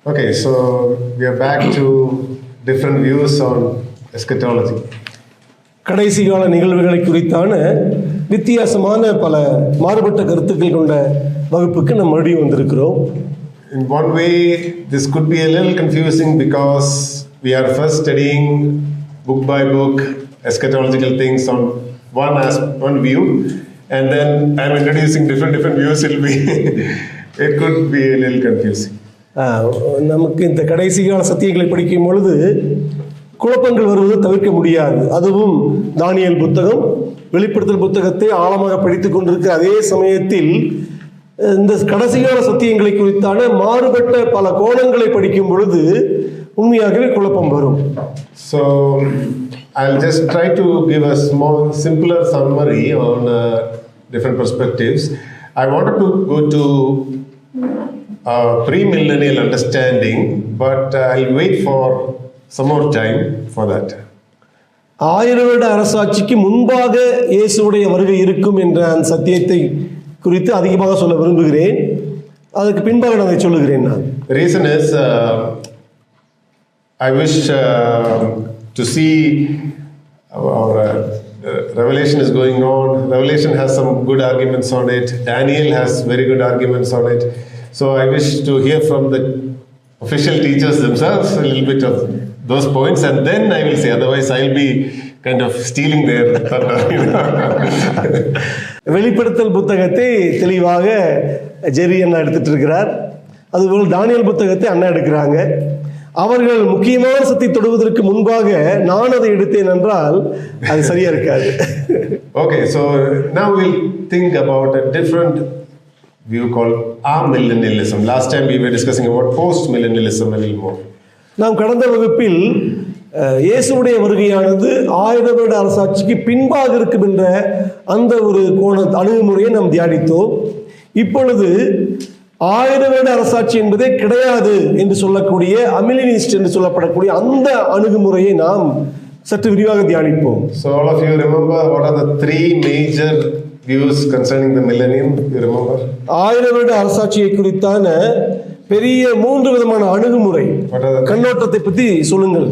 Okay, so we are back to different views on eschatology. கடைசி கால நிகழ்வுகளை குறித்தான வித்தியாசமான பல மாறுபட்ட கருத்துக்கள் கொண்ட வகுப்புக்கு நம்ம மறுபடியும் வந்திருக்கிறோம். In one way, this could be a little confusing because we are first studying book by book eschatological things on one view, and then I'm introducing different views. It could be a little confusing. நமக்கு இந்த கடைசி கால சத்தியங்களை படிக்கும் பொழுது குழப்பங்கள் வருவது தவிர்க்க முடியாது. அதுவும் தானியேல் புத்தகம், வெளிப்படுத்தல் புத்தகத்தை ஆழமாக படித்துக் கொண்டிருக்கிற அதே சமயத்தில் இந்த கடைசிகால சத்தியங்களை குறித்தான மாறுபட்ட பல கோணங்களை படிக்கும் பொழுது உண்மையாகவே குழப்பம் வரும். So I'll just try to give a small, simpler summary on different perspectives. I wanted to go to pre-millennial understanding, but I'll wait for some more time for that. 1000 வருட அரசாட்சிக்கு முன்பாக இயேசுவுடைய வருகை இருக்கும் என்ற அந்த சத்தியத்தை குறித்து அதிகமாக சொல்ல விரும்புகிறேன். அதுக்கு பின்பாக நான் அதை சொல்லுகிறேன். நான் The reason is I wish to see our Revelation is going on. Revelation has some good arguments on it. Daniel has very good arguments on it. So I wish to hear from the official teachers themselves a little bit of those points, and then I will say. Otherwise, I'll be kind of stealing their thunder. வெளிப்படுத்தல் புத்தகத்தை தெளிவாக ஜெரி அண்ணா எடுத்துட்டு இருக்கிறார். அதுபோல் தானியேல் புத்தகத்தை அண்ணா எடுக்கிறாங்க. அவர்கள் முக்கியமான சத்தை தொடுவதற்கு முன்பாக நான் அதை எடுத்தேன் என்றால் அது சரியா இருக்காது. Okay, so now we'll think about a different view called amillennialism. Last time we were discussing about post-millennialism a little more. நாம் கடந்த வகுப்பில் இயேசுவுடைய வருகையானது 1000 வருட அரசாட்சிக்கு பின்பாக இருக்கும் என்ற அந்த ஒரு அணுகுமுறையை நாம் தியானித்தோம். இப்பொழுது 1000 வருட அரசாட்சி என்பதே கிடையாது என்று சொல்லக்கூடிய அமிலினிஸ்ட் என்று சொல்லப்படக்கூடிய அந்த அணுகுமுறையை நாம் சற்று விரிவாக தியானிப்போம். So all of you remember what are the three major views concerning the millennium? You remember? 1000 வருட அரசாட்சியை குறித்தான பெரிய 3 விதமான அணுகுமுறை கண்ணோட்டத்தை பற்றி சொல்லுங்கள்.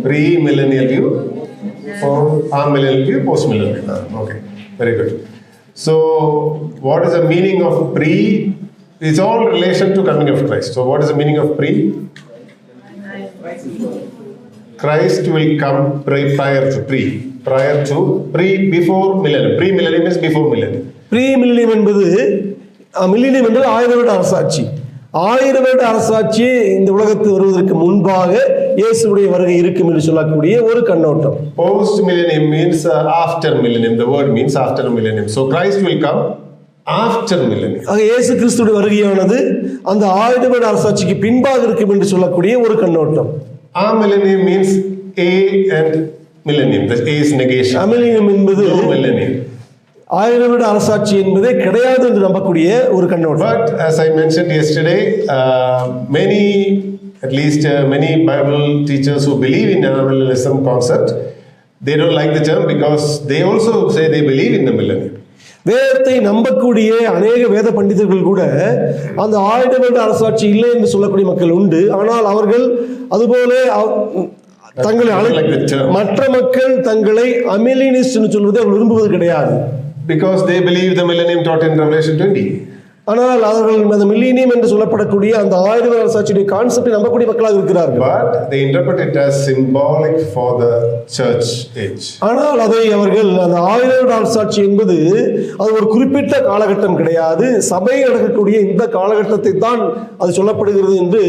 Pre-millennial view, amillennial view, post-millennial. Okay, very good. So what is the meaning of pre? It's all relation to coming of Christ. So what is the meaning of pre? Christ will come prior to before millennium. Pre-millennium is before millennium. Pre-millennium என்பது millennium என்பது 1000 வருட அரசாட்சி. 1000 வருட அரசாட்சி இந்த உலகத்துக்கு வருவதற்கு முன்பாக இயேசுவுடைய வருகை இருக்கும் என்று சொல்லக்கூடிய ஒரு கண்ணோட்டம். Post millennium means after millennium. The word means after millennium. So Christ will come after millennium. இயேசு கிறிஸ்துவுடைய வருகையானது அந்த 1000 வருட அரசாட்சிக்கு பின்பாக இருக்கும் என்று சொல்லக்கூடிய ஒரு கண்ணோட்டம். Amillennium means a and millennium. The a is negation. Amillennium என்பது millennium. 1000 வருட அரசாட்சி என்பதே கிடையாது என்று நம்பக்கூடிய ஒரு கண்ணோட்டம். But as I mentioned yesterday, many Bible teachers who believe in amillennialism concept, they don't like the term because they also say they believe in the millennium. வேதத்தை நம்பக்கூடிய அநேக வேத பண்டிதர்கள் கூட அந்த 1000 வருட அரசாட்சி இல்லை என்று சொல்லக்கூடிய மக்கள் உண்டு. ஆனால் அவர்கள் அதுபோல தங்களை மற்ற மக்கள் தங்களை அமிலினிஸ்ட் என்று சொல்வதை அவர்கள் விரும்புவது கிடையாது. Because they believe the millennium taught in Revelation 20. ஆனால் அவர்கள் அந்த மில்லினியம் என்று சொல்லப்படக்கூடிய அந்த 1000 வருட அரசாட்சியுடைய கான்செப்டை நம்பக்கூடிய மக்களாக இருக்கிறார்கள். But they interpret it as symbolic for the church age. ஆனால் அதை அவர்கள் அந்த 1000 வருட அரசாட்சி என்பது அது ஒரு குறிப்பிட்ட காலகட்டம் கிடையாது, சபை நடக்கக்கூடிய இந்த காலகட்டத்தை தான் அது சொல்லப்படுகிறது என்று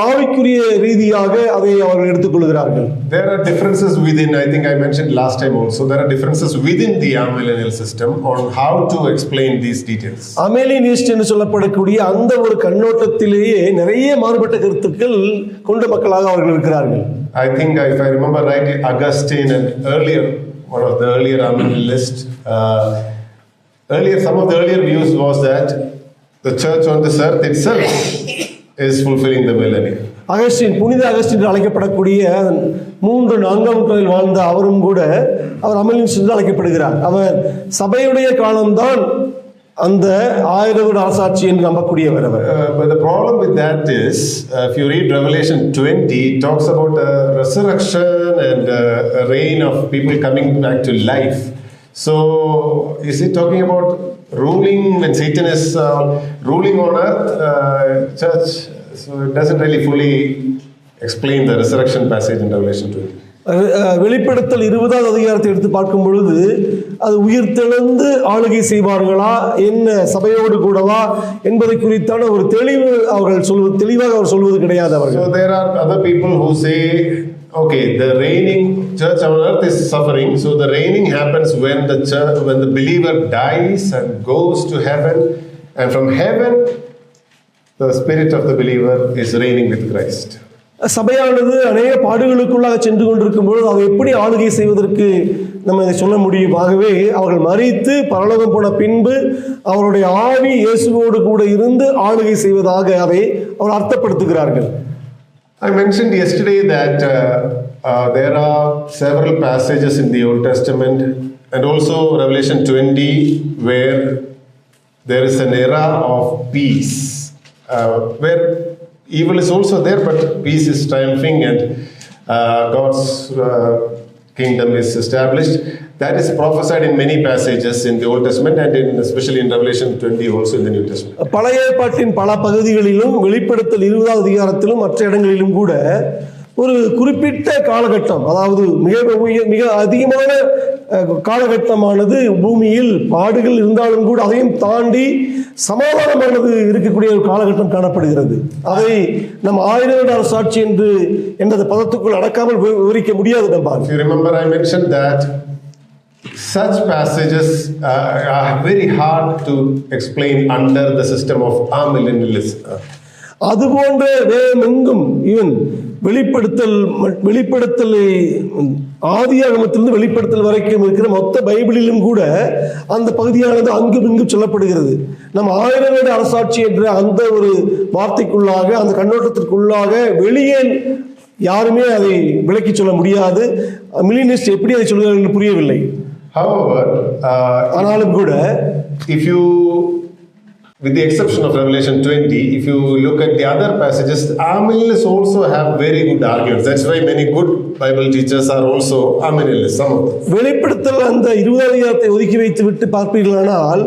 ஆவிக்குரிய ரீதியாக அதை அவர்கள் எடுத்துக்கொள்கிறார்கள். There are differences within. I think I mentioned last time also. There are differences within the amillennial system on how to explain these details. அமிலினிஸ்ட் என்று சொல்லப்படக்கூடிய அந்த ஒரு கண்ணோட்டத்திலேயே நிறைய மாறுபட்ட கருத்துக்கள் கொண்ட மக்களாக அவர்கள் இருக்கிறார்கள். I think if I remember right, Augustine and one of the earlier amillennialists, some of the earlier views was that the church on this earth itself is fulfilling the millennium. புனித அகஸ்டின் அழைக்கப்படக்கூடிய 3-4ஆம் நூற்றாண்டில் வாழ்ந்த அவரும் கூட அவர் அமிலினிஸ்ட் என்று அழைக்கப்படுகிறார். அவர் சபையுடைய காலம்தான் அந்த 1000 வருட அரசாட்சி என்று நம்பக்கூடியவர் அவர். But the problem with that is, if you read Revelation 20, it talks about a resurrection and a reign of people coming back to life. So, is it talking about ruling when Satan is ruling on earth, church? So, it doesn't really fully explain the resurrection passage in Revelation 20. வெளிப்படுத்தல் 20வது அதிகாரத்தை எடுத்து பார்க்கும் பொழுது அது உயிர்த்தெழுந்து ஆளுகை செய்வார்களா, என்ன சபையோடு கூடவா என்பதை குறித்தான ஒரு தெளிவாக அவர் சொல்வது கிடையாது அவர்கள். So there are other people who say, okay, the reigning church on earth is suffering, so the reigning happens when the believer dies and goes to heaven, and from heaven the spirit of the believer is reigning with Christ. சபையானது அநேக பாடுகளுக்குள்ளாக சென்று கொண்டிருக்கும் பொழுது அதை எப்படி ஆளுகை செய்வதற்கு நம்ம இதை சொல்ல முடியும்? ஆகவே அவர்கள் மரித்து பரலோகம் போன பின்பு அவருடைய ஆவி இயேசுவோடு கூட இருந்து ஆளுகை செய்வதாக அதை அவர் அர்த்தப்படுத்துகிறார்கள். I mentioned yesterday that there are several passages in the Old Testament and also Revelation 20 where there is an era of peace, where evil is also there, but peace is triumphing and God's kingdom is established. That is prophesied in many passages in the Old Testament and especially in Revelation 20 also in the New Testament. பழைய ஏற்பாட்டின் பல பகுதிகளிலும் வெளிப்படுத்தல் 20வது அதிகாரத்திலும் மற்ற இடங்களிலும் கூட ஒரு குறிப்பிட்ட காலகட்டம், அதாவது மிக அதிகமான காலகட்டமானது பூமியில் பாடுகள் இருந்தாலும் கூட அதையும் தாண்டி சமாதானமானது இருக்கக்கூடிய ஒரு காலகட்டம் காணப்படுகிறது. அதை நம்ம 1000 வருட அரசாட்சி என்ற பதத்துக்குள் அடக்காமல் விவரிக்க முடியாது. If you remember, I mentioned that such passages are very hard to explain under the system of amillennialism. அதுபோன்ற வேதம் எங்கும் ஈவன் வெளிப்படுத்தல் ஆதியாகமத்திலிருந்து வெளிப்படுத்தல் வரைக்கும் இருக்கிற மொத்த பைபிளிலும் கூட அந்த பகுதியானது அங்கும் இங்கும் சொல்லப்படுகிறது. நம்ம 1000 வருட அரசாட்சி என்ற அந்த ஒரு வார்த்தைக்குள்ளாக, அந்த கண்ணோட்டத்திற்குள்ளாக வெளியே யாருமே அதை விளக்கி சொல்ல முடியாது. மில்லினிஸ்ட் எப்படி அதை சொல்கிறார்கள் என்று புரியவில்லை. However, ஆனாலும் கூட, if you, with the exception of Revelation 20, if you look at the other passages, amillennialists also have very good arguments. That's why many good Bible teachers are also amillennialists, some of them. வெளிப்படுத்தல் அந்த 20வது அதிகாரத்தை ஒதுக்கி வைத்து விட்டு பார்ப்பீர்களானால்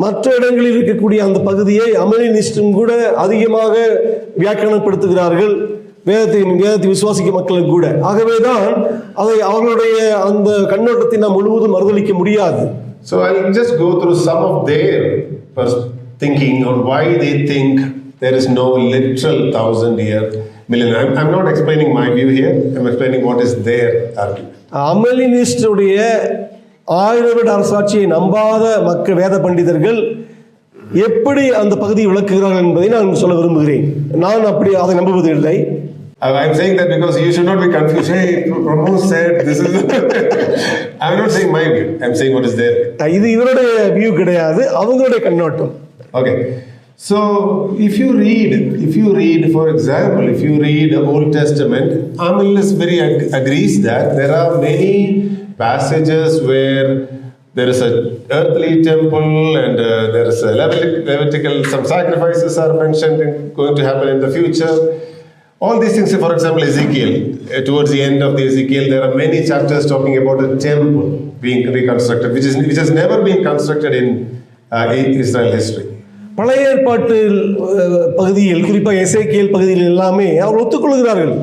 மற்ற இடங்களில் இருக்கக்கூடிய அந்த பகுதியை அமில்லினிஸ்டும் கூட அதிகமாக வியாக்கியானப்படுத்துகிறார்கள், வேதத்தை விசுவாசிக்க மக்களுக்கு கூட. ஆகவேதான் அதை அவர்களுடைய அந்த கண்ணோட்டத்தை நாம் முழுவதும் மறுதளிக்க முடியாது. So I'll just go through some of their thinking on why they think there is no literal 1000-year millennium. I'm not explaining my view here. I'm explaining what is their argument. அமில்லினிஸ்டுடைய 1000 வருட அரசாட்சியை நம்பாத வேத பண்டிதர்கள் எப்படி அந்த பகுதியை விளக்குகிறார்கள் என்பதை நான் சொல்ல விரும்புகிறேன். நான் அப்படி அதை நம்புவது இல்லை. I'm saying that because you should not be confused. Hey, Prabhu said this is. I'm not saying my view. I'm saying what is there. இது இவருடைய வியூ கிடையாது, அவங்களுடைய கண்ணோட்டம். Okay. So if you read, for example, if you read the Old Testament, Amillennialist very agrees that there are many passages where there is an earthly temple and there is a Levitical, some sacrifices are mentioned and going to happen in the future. All these things, for example, Ezekiel, towards the end of the Ezekiel, there are many chapters talking about a temple being reconstructed, which has never been constructed in Israel history. பழைய ஏற்பாட்டு பகுதியில், குறிப்பாக எசேக்கியேல் பகுதியில் எல்லாமே அவர் ஒத்துக்கொள்கிறார்கள்.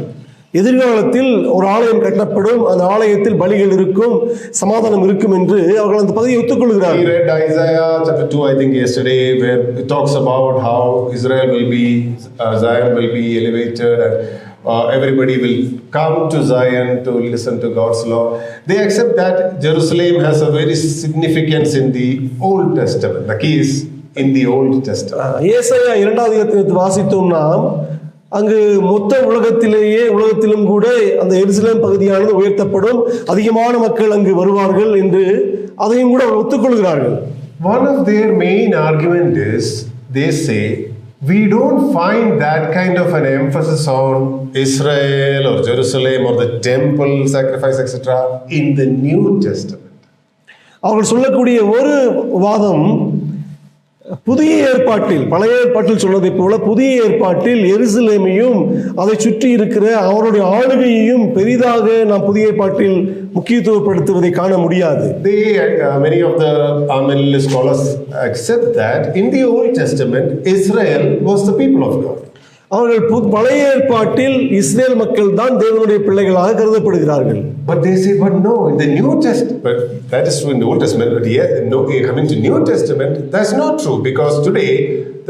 எதிர்காலத்தில் ஒரு ஆலயம் கட்டப்படும், அந்த ஆலயத்தில் பலிகள் இருக்கும், சமாதானம் இருக்கும் என்று அவர்கள் அந்த பகுதியை ஒத்துக்கொள்கிறார்கள். We read Isaiah chapter 2, I think yesterday, where it talks about how Zion will be elevated and everybody will come to Zion to listen to God's law. They accept that Jerusalem has a very significance in the Old Testament. The key is in the Old Testament. ஏசாயா 2வது அதிகாரத்தை வாசித்தோம்னா அங்கு மொத்த உலகத்திலும் கூட அந்த எருசலேம் பகுதியானது உயர்த்தப்படும், அதிகமான மக்கள் அங்கு வருவார்கள் என்று அதையும் கூட ஒத்துக்கொள்கிறார்கள். One of their main argument is they say we don't find that kind of an emphasis on Israel or Jerusalem or the temple sacrifice etc. in the New Testament. அவர்கள் சொல்லக்கூடிய ஒரு வாதம், புதிய ஏற்பாட்டில், பழைய ஏற்பாட்டில் சொன்னதை போல புதிய ஏற்பாட்டில் எருசலேமையும் அதை சுற்றி இருக்கிற அவருடைய ஆளுகையையும் பெரிதாக நாம் புதிய ஏற்பாட்டில் முக்கியத்துவப்படுத்துவதை காண முடியாது. Many of the Amillennial scholars accept that in the Old Testament Israel was the people of God. அவர்கள் பழைய ஏற்பாட்டில் இஸ்ரேல் மக்கள் தான் தேவனுடைய பிள்ளைகளாக கருதப்படுகிறார்கள். But they say, but no, in the New Testament, but that is true in the Old Testament, but yeah, no, coming to New Testament, that's not true, because today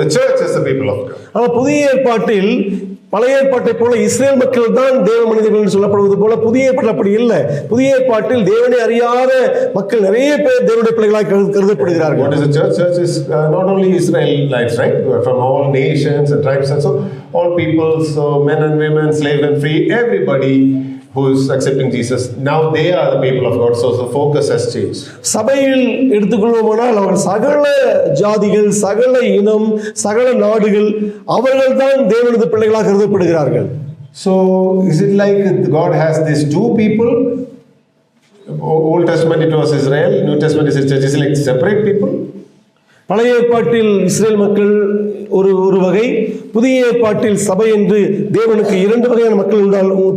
the church is the people of God. ஆனால் புதிய ஏற்பாட்டில் பழைய ஏற்பாட்டை போல Israel மக்கள் தான் தேவ மனிதர்கள் என்று சொல்லப்படுவது போல புதிய ஏற்பாட்டில் அப்படி இல்லை. புதிய ஏற்பாட்டில் தேவனை அறியாத மக்கள் நிறைய பேர் தேவனுடைய பிள்ளைகளாக கருதப்படுகிறார்கள். What is the church? Church is not only Israelites, right? From all nations and tribes, and so all people, so men and women, slave and free, everybody who is accepting Jesus, now they are the people of God. So the focus has changed. சபையில் எடுத்துக்கொள்வோமானால் அவர்கள் சகல ஜாதிகள், சகல இனம், சகல நாடுகள், அவர்கள் தான் தேவனுடைய பிள்ளைகளாக கருதப்படுகிறார்கள். So is it like God has these two people? Old Testament it was Israel, New Testament is church, is like separate people? பழைய ஏற்பாட்டில் இஸ்ரேல் மக்கள் ஒரு வகை, புதிய ஏற்பாட்டில் சபை என்று தேவனுக்கு இரண்டு வகையான மக்கள்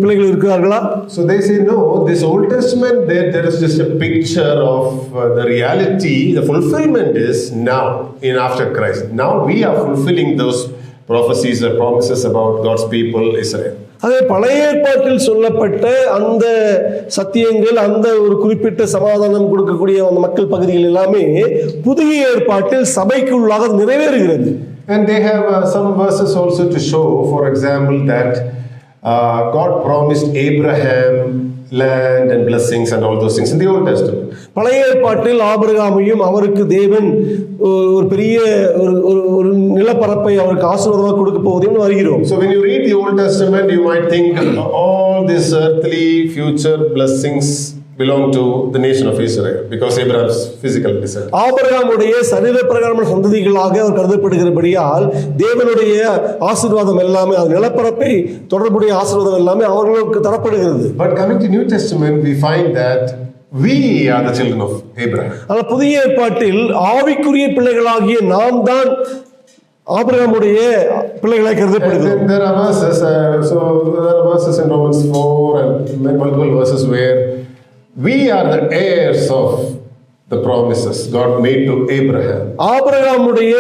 பிள்ளைகள் இருக்கிறார்களா? So they say no, this Old Testament there is just a picture of the reality. The fulfillment is now in after Christ. Now we are fulfilling those prophecies or promises about God's people Israel. அதே பழைய ஏற்பாட்டில் சொல்லப்பட்ட அந்த சத்தியங்கள், அந்த ஒரு குறிப்பிட்ட சமாதானம் கொடுக்கக்கூடிய அந்த மக்கள் பகுதிகள் எல்லாமே புதிய ஏற்பாட்டில் சபைக்குள்ளாக நிறைவேறுகிறது. And they have some verses also to show, for example, that God promised Abraham land and blessings and all those things in the Old Testament. பழைய ஏற்பாட்டில் ஆபிரகாமையும் அவருக்கு தேவன் ஒரு பெரிய ஒரு நிலப்பரப்பை அவருக்கு ஆசீர்வாதமாக கொடுக்க போவதையும் அறிகிறோம். So when you read the Old Testament, you might think all these earthly future blessings belong to the nation of Israel because Abraham's physical descendant. ஆபிரகாமுடைய சரீர பிரகாரமான சந்ததிகளாக அவர் கருதப்படுகிறபடியால் தேவனுடைய ஆசீர்வாதம் எல்லாமே, அது நிலப்பரப்பை தொடர்புடைய ஆசீர்வாதம் எல்லாமே அவர்களுக்கு தரப்படுகிறது. But coming to New Testament, we find that we are the children of Abraham. ஆனால் புதிய ஏற்பாட்டில் ஆவிக்குரிய பிள்ளைகளாகிய நாம் தான் ஆபிரகாமுடைய பிள்ளைகளாக கருதப்படுகிறோம். There are verses, there are verses in Romans 4 and multiple verses where we are the heirs of the promises God made to Abraham. ஆபிரகாமுடைய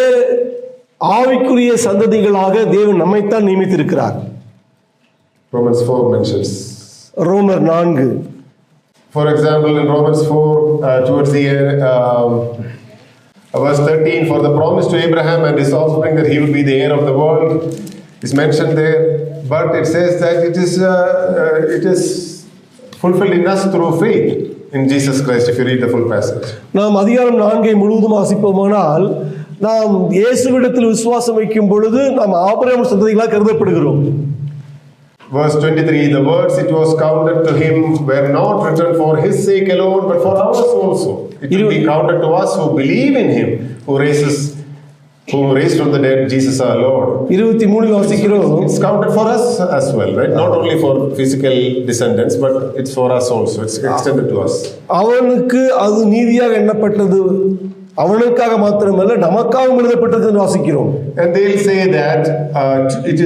ஆவிக்குரிய சந்ததிகளாக தேவன் நம்மைத்தான் நியமித்திருக்கிறார். Romans 4 mentions. ரோமர் 4. For example, in Romans 4, towards the verse 13, for the promise to Abraham and his offspring that he will be the heir of the world is mentioned there. But it says that it is fulfilled in us through faith in Jesus Christ, if you read the full passage. நாம் அதிகாரம் 4 முழுவதும் வாசிப்போமானால் நாம் இயேசுவிடத்தில் விசுவாசம் வைக்கும் பொழுது நாம் Abraham சந்ததிகளாக கருதப்படுகிறோம். Verse 23, the words it was counted to him were not written for his sake alone, but for ours also. It will be counted to us who believe in him, who raised from the dead Jesus our Lord. 23 வாசிக்கிறோம். It's counted for us as well, right? Not only for physical descendants, but it's for us also. It's extended to us. அவனுக்கு அது நீதியாக எண்ணப்பட்டது, அவனுக்காக மாத்திரமல்ல நமக்காகவும் எழுதப்பட்டது என்று வாசிக்கிறோம். And they'll say that it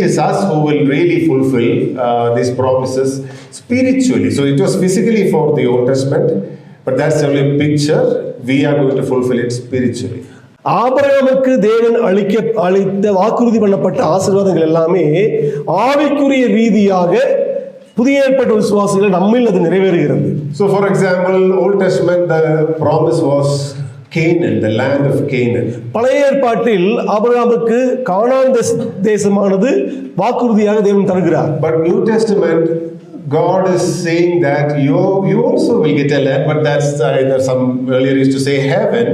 is us who will really fulfill these promises spiritually. So it was physically for the Old Testament, but that's only a picture. We are going to fulfill it spiritually. ஆபிரகாமுக்கு தேவன் அளித்த வாக்குறுதி பண்ணப்பட்ட ஆசீர்வாதங்கள் எல்லாமே ஆவிக்குரிய ரீதியாக புதிய ஏற்பட்ட விசுவாசிகள் நம்மில் அது நிறைவேறுகிறது. So for example, Old Testament the promise was Canaan, the land of Canaan. பழைய ஏற்பாட்டில் ஆபிரகாமுக்கு கானான் தேசமானது வாக்குறுதியாக தேவன் தருகிறார். But New Testament God is saying that you also will get a land, but that's either some earlier used to say heaven,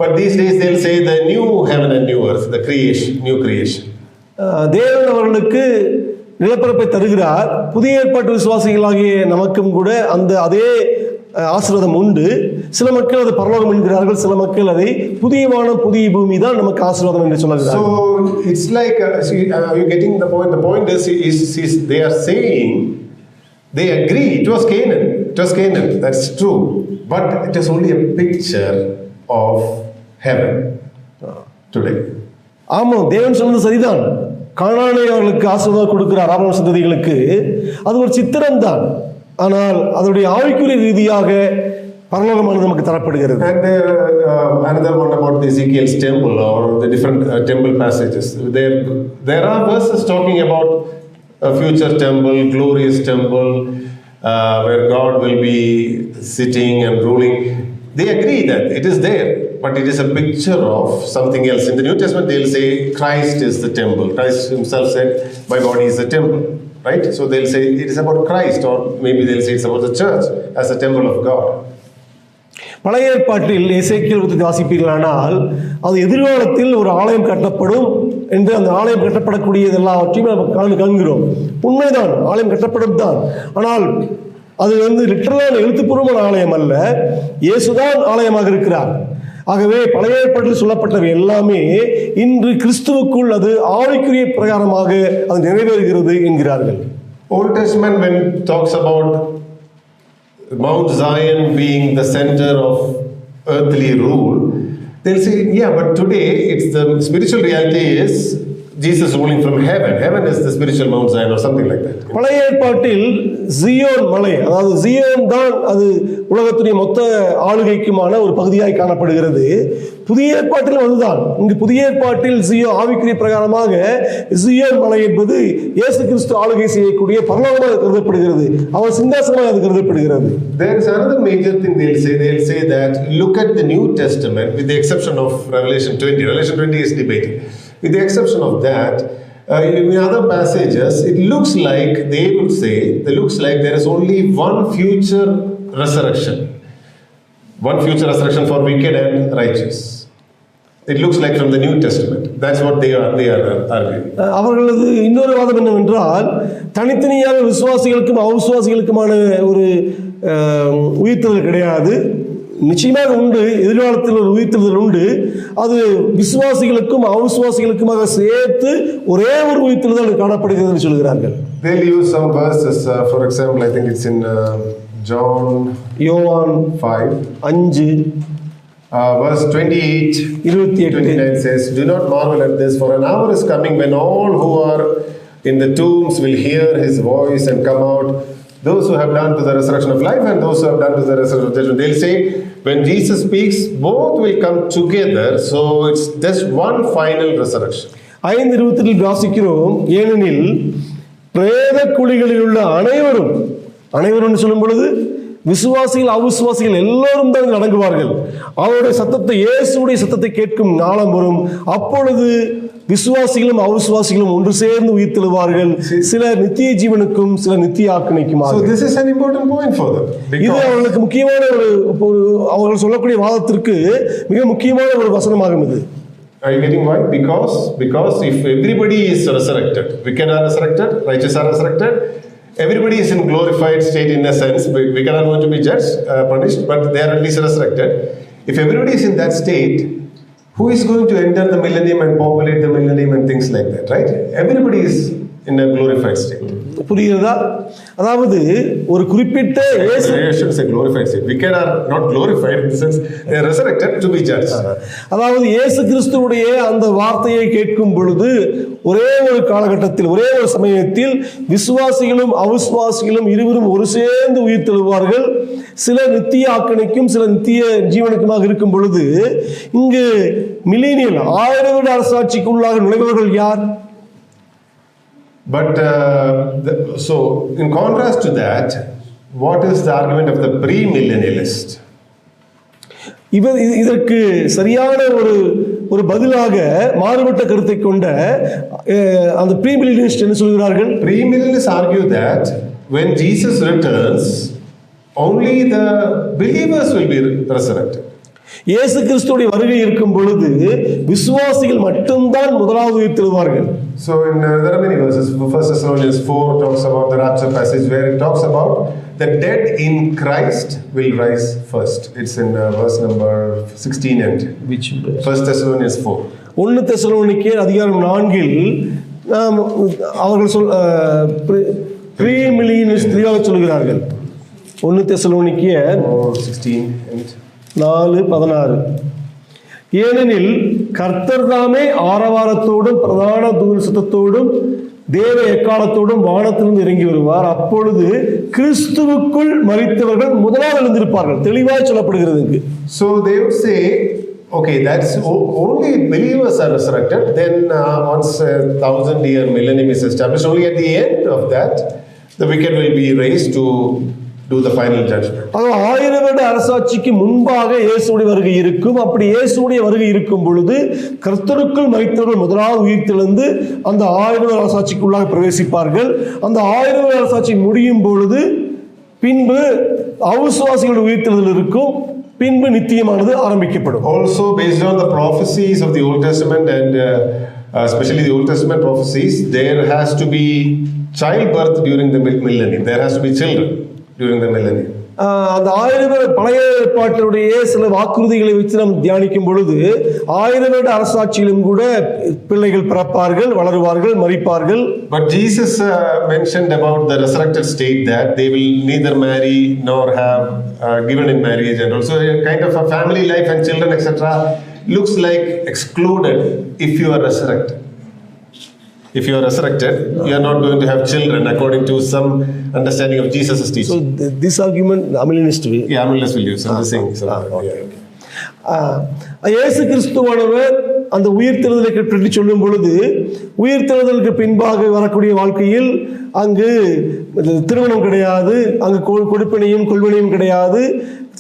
but these days they'll say the new heaven and new earth, the creation, new creation. தேவன் அவர்களுக்கு நிலப்பரப்பை தருகிறார். புதிய ஏற்பாட்டு விசுவாசிகளாகிய நமக்கும் கூட அதே ஆசீர்வாதம் உண்டு. சில மக்கள் அது பரலோகம் என்கிறார்கள், சில மக்கள் அதை புதிய வானம் புதிய பூமி தான் நமக்கு ஆசீர்வாதம் என்று சொல்கிறார்கள். So it's like you getting the point. The point is they are saying they agree it was Canaan, that's true, but it is only a picture of heaven. today. ஆமாம், தேவன் சொன்னது சரிதான். கானானை அவர்களுக்கு ஆசீர்வாதம் கொடுக்கிறார் ஆபிரகாம் சந்ததிகளுக்கு. அது ஒரு சித்திரம் தான். ஆனால் அதனுடைய ஆவிக்குரிய ரீதியாக பரலோகமானது நமக்கு தரப்படுகிறது. And another one about the Ezekiel's temple or the different temple passages. There are verses talking about a future temple, glorious temple, where God will be sitting and ruling. They agree that it is there, but it is a picture of something else. In the New Testament, they'll say Christ is the temple. Christ himself said, "My body is the temple." Right? So they'll say it is about Christ, or maybe they'll say it's about the church as a temple of God. பழைய ஏற்பாட்டில் எசேக்கியேல் புத்தகத்தை வாசிப்பீர்களானால் அது எதிர்காலத்தில் ஒரு ஆலயம் கட்டப்படும் என்று, அந்த ஆலயம் கட்டப்படக்கூடியது எல்லாவற்றையும் நம்ம காண்கிறோம். உண்மைதான், ஆலயம் கட்டப்படும் தான். ஆனால் அது லிட்டரலான எழுத்துப்பூர்வமான ஆலயம் அல்ல, இயேசுதான் ஆலயமாக இருக்கிறார். ஆகவே பழைய ஏற்பாட்டில் சொல்லப்பட்டவை எல்லாமே இன்று கிறிஸ்துவுக்குள் அது ஆவிக்குரிய பிரகாரமாக அது நிறைவேறுகிறது என்கிறார்கள். Old Testament, when it talks about Mount Zion being the center of earthly rule, they'll say, yeah, but today it's the spiritual reality is Jesus ruling from heaven. Heaven is the spiritual Mount Zion or something like that. பழைய ஏற்பாட்டில் Zion மலை, அதாவது Zion தான் அது உலகத்துடைய மொத்த ஆளுகைக்குமான ஒரு பகுதியாய் காணப்படுகிறது. புதிய ஏற்பாட்டில் அதுதான். இங்கு புதிய ஏற்பாட்டில் ஜியோ ஆவிக்குரிய பிரகாரமாக ஜியோன் மலை என்பது இயேசு கிறிஸ்து ஆளுகை செய்யக்கூடிய பரலோகமாக கருதப்படுகிறது. அவர் சிங்காசனமாக அது கருதப்படுகிறது. There is another major thing they'll say that look at the New Testament with the exception of Revelation 20. Revelation 20 is debated. With the exception of that, in other passages, it looks like there is only one future resurrection. One future resurrection for wicked and righteous. It looks like from the New Testament. That's what they are arguing. அவர்களது இன்னொரு வாதம் என்னவென்றால், தனித்தனியாக விசுவாசிகளுக்கும் அவிசுவாசிகளுக்குமான ஒரு உயிர்த்தெழுதல் கிடையாது. நிச்சயமாக உண்டு, எதிர்காலத்தில் ஒரு உயிர்த்தெழுதல் உண்டு. அது விசுவாசிகளுக்கும் அவிசுவாசிகளுக்குமாக சேர்த்து ஒரே ஒரு உயிர்த்தெழுதல் காணப்படுகிறது என்று சொல்கிறார்கள். They'll use some verses, for example, I think it's in John, யோவான் 5, verse 28-29 says, "Do not marvel at this, for an hour is coming when all who are in the tombs will hear his voice and come out, those who have done to the resurrection of life and those who have done to the resurrection of judgment." They'll say, when Jesus speaks, both will come together, so it's just one final resurrection. 5:22 வாசிக்கிறோம், ஏனெனில் பிரேத குழிகளில் உள்ள அனைவரும் சொல்லும் பொழுது விசுவாசிகள் அவிசுவாசிகள் எல்லோரும் தான் அடங்குவார்கள். அவருடைய சத்தத்தை, இயேசுடைய சத்தத்தை கேட்கும் நாளம் வரும். அப்பொழுது விசுவாசிகளும் அவிசுவாசிகளும் ஒன்று சேர்ந்து உயிர்த்தெழுவார்கள். சில நித்திய ஜீவனுக்கும் சில நித்திய ஆக்கினைக்குமாக. So this is an important point for them. இது அவர்களுக்கு முக்கியமான ஒரு அவர்கள் சொல்லக்கூடிய வாதத்திற்கு மிக முக்கியமான ஒரு வசனமாகும் இது. Are you getting why? Because if everybody is resurrected, wicked are resurrected, righteous are resurrected, everybody is in glorified state in a sense. Wicked are going to be judged, punished, but they are at least resurrected. If everybody is in that state, who is going to enter the millennium and populate the millennium and things like that, right? Everybody is in a glorified state. புரியுதா? அதாவது ஒரு குறிப்பிட்ட glorified state. Wicked are not glorified in the sense they are resurrected to be judged. அதாவது இயேசு கிறிஸ்துவுடைய அந்த வார்த்தையை கேட்கும் பொழுது ஒரே ஒரு காலகட்டத்தில், ஒரே ஒரு சமயத்தில் விசுவாசிகளும் அவிசுவாசிகளும் இருவரும் ஒரு சேர்ந்து உயிர்த்தெழுவார்கள். சில நித்திய ஆக்கினைக்கும் சில நித்திய ஜீவனுக்குமாக இருக்கும் பொழுது, இங்கு மில்லேனியல் 1000 வருட அரசாட்சிக்கு உள்ளாக நுழைபவர்கள் யார்? But so in contrast to that, what is the argument of the pre-millennialist? இதற்கு சரியான ஒரு பதிலாக மாறுபட்ட கருத்தை கொண்ட அந்த ப்ரீமில்லேனியலிஸ்ட் என்ன சொல்கிறார்கள்? Premillennialists argue that when Jesus returns, only the believers will be resurrected. இயேசு கிறிஸ்துவுடைய வருகை இருக்கும் பொழுது விசுவாசிகள் மட்டும்தான் முதலாவது உயிர்த்தெழுவார்கள். So there are many verses. 1 Thessalonians 4 talks about the rapture passage where it talks about the dead in Christ will rise first. It's in verse number 16 and which 1 Thessalonians 4. 1 தெசலோனிக்கேயர் அதிகாரம் 4 அவர்கள் ப்ரீமில்லேனியலிஸ்ட் சொல்கிறார்கள். 1 தெசலோனிக்கேயர் 16 and 4:16. ஏனெனில் கர்த்தர் தாமே ஆரவாரத்தோடும் பிரதான தூதன் சத்தத்தோடும் தேவ எக்காலத்தோடும் வானத்திலிருந்து இறங்கி வருவார். அப்பொழுது கிறிஸ்துவுக்குள் மரித்தவர்கள் முதலாவது எழுந்திருப்பார்கள். தெளிவாக சொல்லப்படுகிறது. So they would say, okay, that's only believers are resurrected. Then once 1,000-year millennium is established, only at the end of that, the wicked will be raised to do the final judgment. அது 1000 வருட அரசாட்சிக்கு முன்பாக இயேசுவுடைய வருகை இருக்கும். அப்படி இயேசுவுடைய வருகை இருக்கும் பொழுது கர்த்தருக்குள் மரித்தவர்கள் முதலாவது உயிர்த்தெழுந்து அந்த 1000 வருட அரசாட்சிக்குள்ளாக பிரவேசிப்பார்கள். அந்த 1000 வருட அரசாட்சி முடியும் பொழுது பின்பு அவிசுவாசிகளுடைய உயிர்த்தெழுதல் இருக்கும். பின்பு நித்தியமானது ஆரம்பிக்கப்படும். Also based on the prophecies of the Old Testament and especially the Old Testament prophecies, there has to be childbirth during the millennium. There has to be children during the millennium. அந்த 1000 பழைய ஏற்பாட்டினுடைய சில வாக்குறுதிகளை வச்சு நாம் தியானிக்கும் பொழுது 1000 வருட அரசாட்சியிலும் கூட பிள்ளைகள் பிறப்பார்கள், வளருவார்கள், மரிப்பார்கள். But Jesus mentioned about the resurrected state that they will neither marry nor have given in marriage, and also a kind of a family life and children etc. looks like excluded if you are resurrected. If you are resurrected, you are not going to have children according to some understanding of Jesus' teaching. So this argument, Amillenist will. Yeah, Amillenist will use. I'm just saying. Okay. இயேசு கிறிஸ்துவானவர் அந்த உயிர்த்தெழுதலை பற்றி சொல்லும் பொழுது உயிர்த்தெழுதலுக்கு பின்பாக வரக்கூடிய வாழ்க்கையில் அங்கு திருமணம் கிடையாது, அங்கு கொடுப்பினையும் கொள்வனையும் கிடையாது,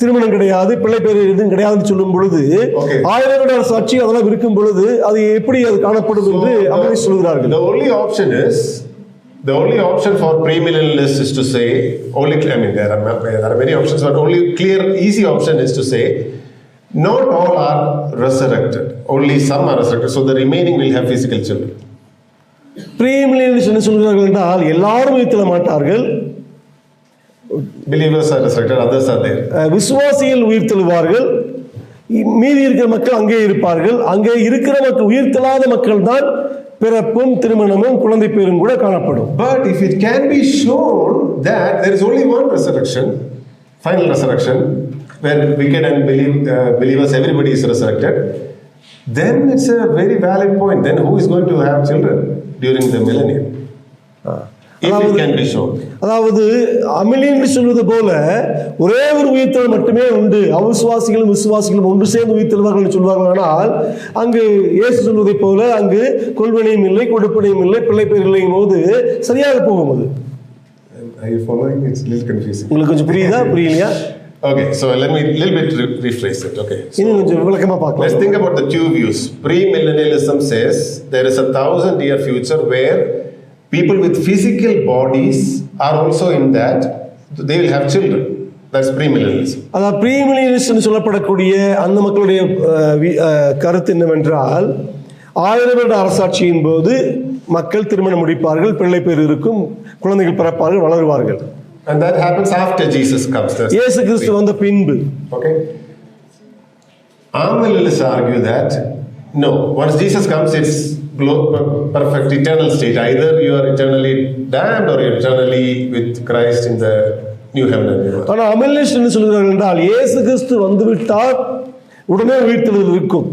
திருமணம் கிடையாது, பிள்ளை பேர் எதுவும் கிடையாதுன்னு சொல்லும் பொழுது 1000 வருட சாட்சி அதெல்லாம் இருக்கும் பொழுது அது எப்படி அது காணப்படும் என்று அப்படி சொல்கிறார்கள். The only option for premillennialists is to say, there are many options, but only clear, easy option is to say, not all are resurrected, only some are resurrected, so the remaining will have physical children. premillennialists என்ன சொல்கிறார்கள் என்றால் எல்லாரும் உயிர்த்தெழ மாட்டார்கள். Believers are resurrected, others are there. விசுவாசிகள் உயிர்த்தெழுவார்கள், மீதி இருக்கிற மக்கள் அங்கே இருப்பார்கள். அங்கே இருக்கிற மக்கள் உயிர்த்தெழாத மக்கள் தான் பிறப்பும் திருமணமும் குழந்தை பேரும் கூட காணப்படும். But if it can be shown that there is only one resurrection, final resurrection, where wicked and believers, everybody is resurrected, then it's a very valid point. Then who is going to have children during the millennium? If it can be shown. அதாவது அமிலியன் சொல்வது போல ஒரே ஒரு உயிர்த்தெழுதல் மட்டுமே உண்டு, அவிசுவாசிகளும் விசுவாசிகளும் ஒன்று சேர்ந்து உயிர்த்தெழுவார்கள் என்று சொல்வார்கள். ஆனால் அங்கு இயேசு சொல்வதை போல அங்கு கொள்வனையும் இல்லை, கொடுப்பனையும் இல்லை, பிள்ளை பேர் இல்லையும் போது சரியாக போகும். அது Are you following? It's a little confusing. உங்களுக்கு கொஞ்சம் புரியுதா புரியலையா? Okay, so let me little bit rephrase it. Okay, இன்னும் கொஞ்சம் விளக்கமா பார்க்கலாம். Let's think about the two views. Premillennialism says there is 1,000-year future where people with physical bodies are also in that, they will have children. That's premillennialism. அதான் premillennialism சொல்லப்படக்கூடிய அந்த மக்களுடைய கருத்து என்னவென்றால் 1000 வருட அரசாட்சியின் போது மக்கள் திருமணம் முடிப்பார்கள், பிள்ளை பேர் இருக்கும், குழந்தைகள் பிறப்பார்கள், வளருவார்கள். And that happens after Jesus comes. இயேசு கிறிஸ்து வந்த பின்பு. Okay. Amillennialists argue that no, once Jesus comes, it's perfect eternal state. Either you are eternally damned or you are eternally with Christ in the new heaven and new earth. ஆனால் அமில்லிஸ்ட் என்ன சொல்கிறார்கள் என்றால் இயேசு கிறிஸ்து வந்துவிட்டால் உடனே உயிர்த்தெழுதல் இருக்கும்.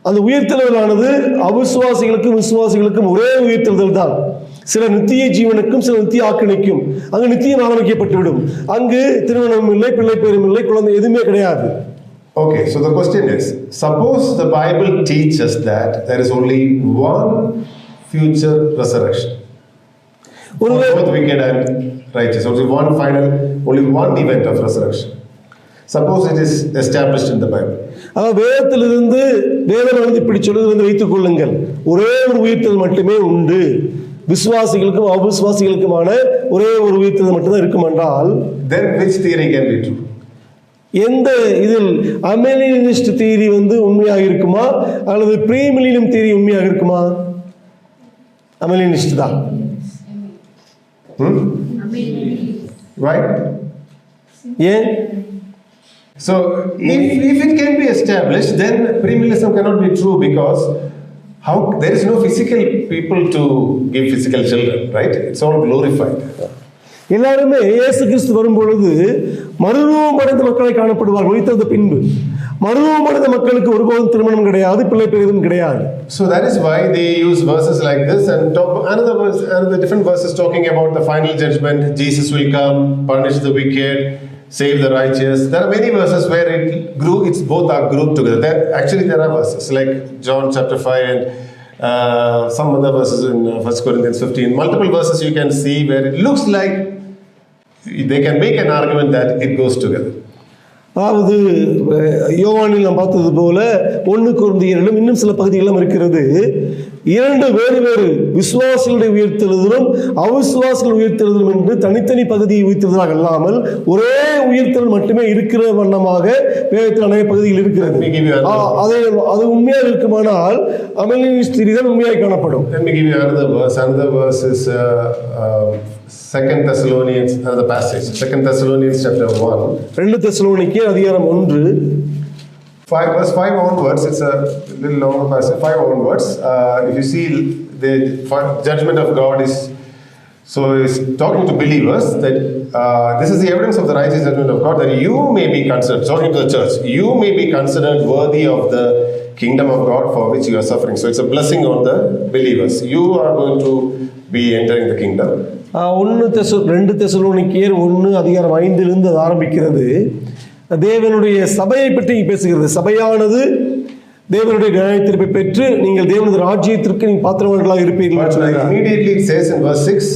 அந்த உயிர்த்தெழுதலானது அவிசுவாசிகளுக்கும் விசுவாசிகளுக்கும் ஒரே உயிர்த்தெழுதல் தான். சில நித்திய ஜீவனுக்கும் சில நித்திய ஆக்கினைக்கும் அங்கு நித்தியம் ஆரம்பிக்கப்பட்டுவிடும். அங்கு திருமணம் இல்லை, பிள்ளை பேரும் இல்லை, குழந்தை எதுவுமே கிடையாது. Okay, so the question is, suppose the Bible teaches that there is only one future resurrection. For both wicked and righteous. Only one final, only one event of resurrection. Suppose it is established in the Bible. வேதத்திலிருந்து வேதம் இப்படி சொல்லுகிறது வைத்துக் கொள்ளுங்கள், ஒரே ஒரு உயிர்த்தெழுதல் மட்டுமே உண்டு, விசுவாசிகளுக்கும் அவிசுவாசிகளுக்குமான ஒரே ஒரு உயிர்த்தெழுதல் மட்டும்தான் இருக்கும் என்றால், then which theory can be true? எந்த இதில் அமில்லியனிஸ்ட் தியரி உண்மையாக இருக்குமா அல்லது ப்ரீமில்லினியம் தியரி உண்மையாக இருக்குமா? அமில்லியனிஸ்ட் தான். Right? ஏன்? So if it can be established, then premillennialism cannot be true, because how there is no physical people to give physical children, right? It's all glorified. எல்லாருமே இயேசு கிறிஸ்து வரும்பொழுது மறுரூபம் அடைந்த மக்களை காணப்படுவார்கள் உயிர்த்தெழுந்த பின்பு. மறுரூபமடைந்த மக்களுக்கு ஒருபோதும் திருமணம் கிடையாது, பிள்ளை பெரிதும் கிடையாது. So that is why they use verses like this and talk another different verses talking about the final judgment. Jesus will come, punish the wicked, save the righteous. There are many verses where it's both are grouped together. There are verses like John chapter 5 and some other verses in 1 Corinthians 15. Multiple verses you can see where it looks like they can make an argument that it goes together. அதாவது யோவானில் நாம் பார்த்தது போல 1 கொரிந்தியரிலும் இன்னும் சில பகுதிகளும் இருக்கிறது. இரண்டு வேறு வேறு விசுவாசிகளுடைய உயிர்த்தெழுதலும் அவிசுவாசிகள் உயிர்த்தெழுதலும் என்று தனித்தனி பகுதியை உயிர்த்தெழுதலாக இல்லாமல் ஒரே உயிர்த்தெழுதல் மட்டுமே இருக்கிற வண்ணமாக வேதத்தில் அநேக பகுதிகள் இருக்கிறது. அது உண்மையாக இருக்குமானால் அமலின் ஸ்திரீ தான் உண்மையாக காணப்படும். Let me give you another verse. Another verse is 2 Thessalonians, another passage. 2 Thessalonians chapter 1. 2 தெசலோனிக்கேயர் அதிகாரம் 1 verse 5 onwards. It's a little longer passage. 5 onwards. If you see the judgment of God is, so it's talking to believers that this is the evidence of the righteous judgment of God, that you may be considered, talking to the church, you may be considered worthy of the kingdom of God for which you are suffering. So it's a blessing on the believers. You are going to be entering the kingdom. 2 தெசலோனிக்கேயர் 1 அதிகாரம் 5 அது ஆரம்பிக்கிறது. தேவனுடைய சபையை பற்றி பேசுகிறது. சபையானது தேவனுடைய நியாயத்தீர்ப்பை பெற்று நீங்கள் தேவனுடைய ராஜ்யத்திற்கு நீங்கள் பாத்திரவான்களாக இருப்பீர்கள். Immediately it says in verse 6,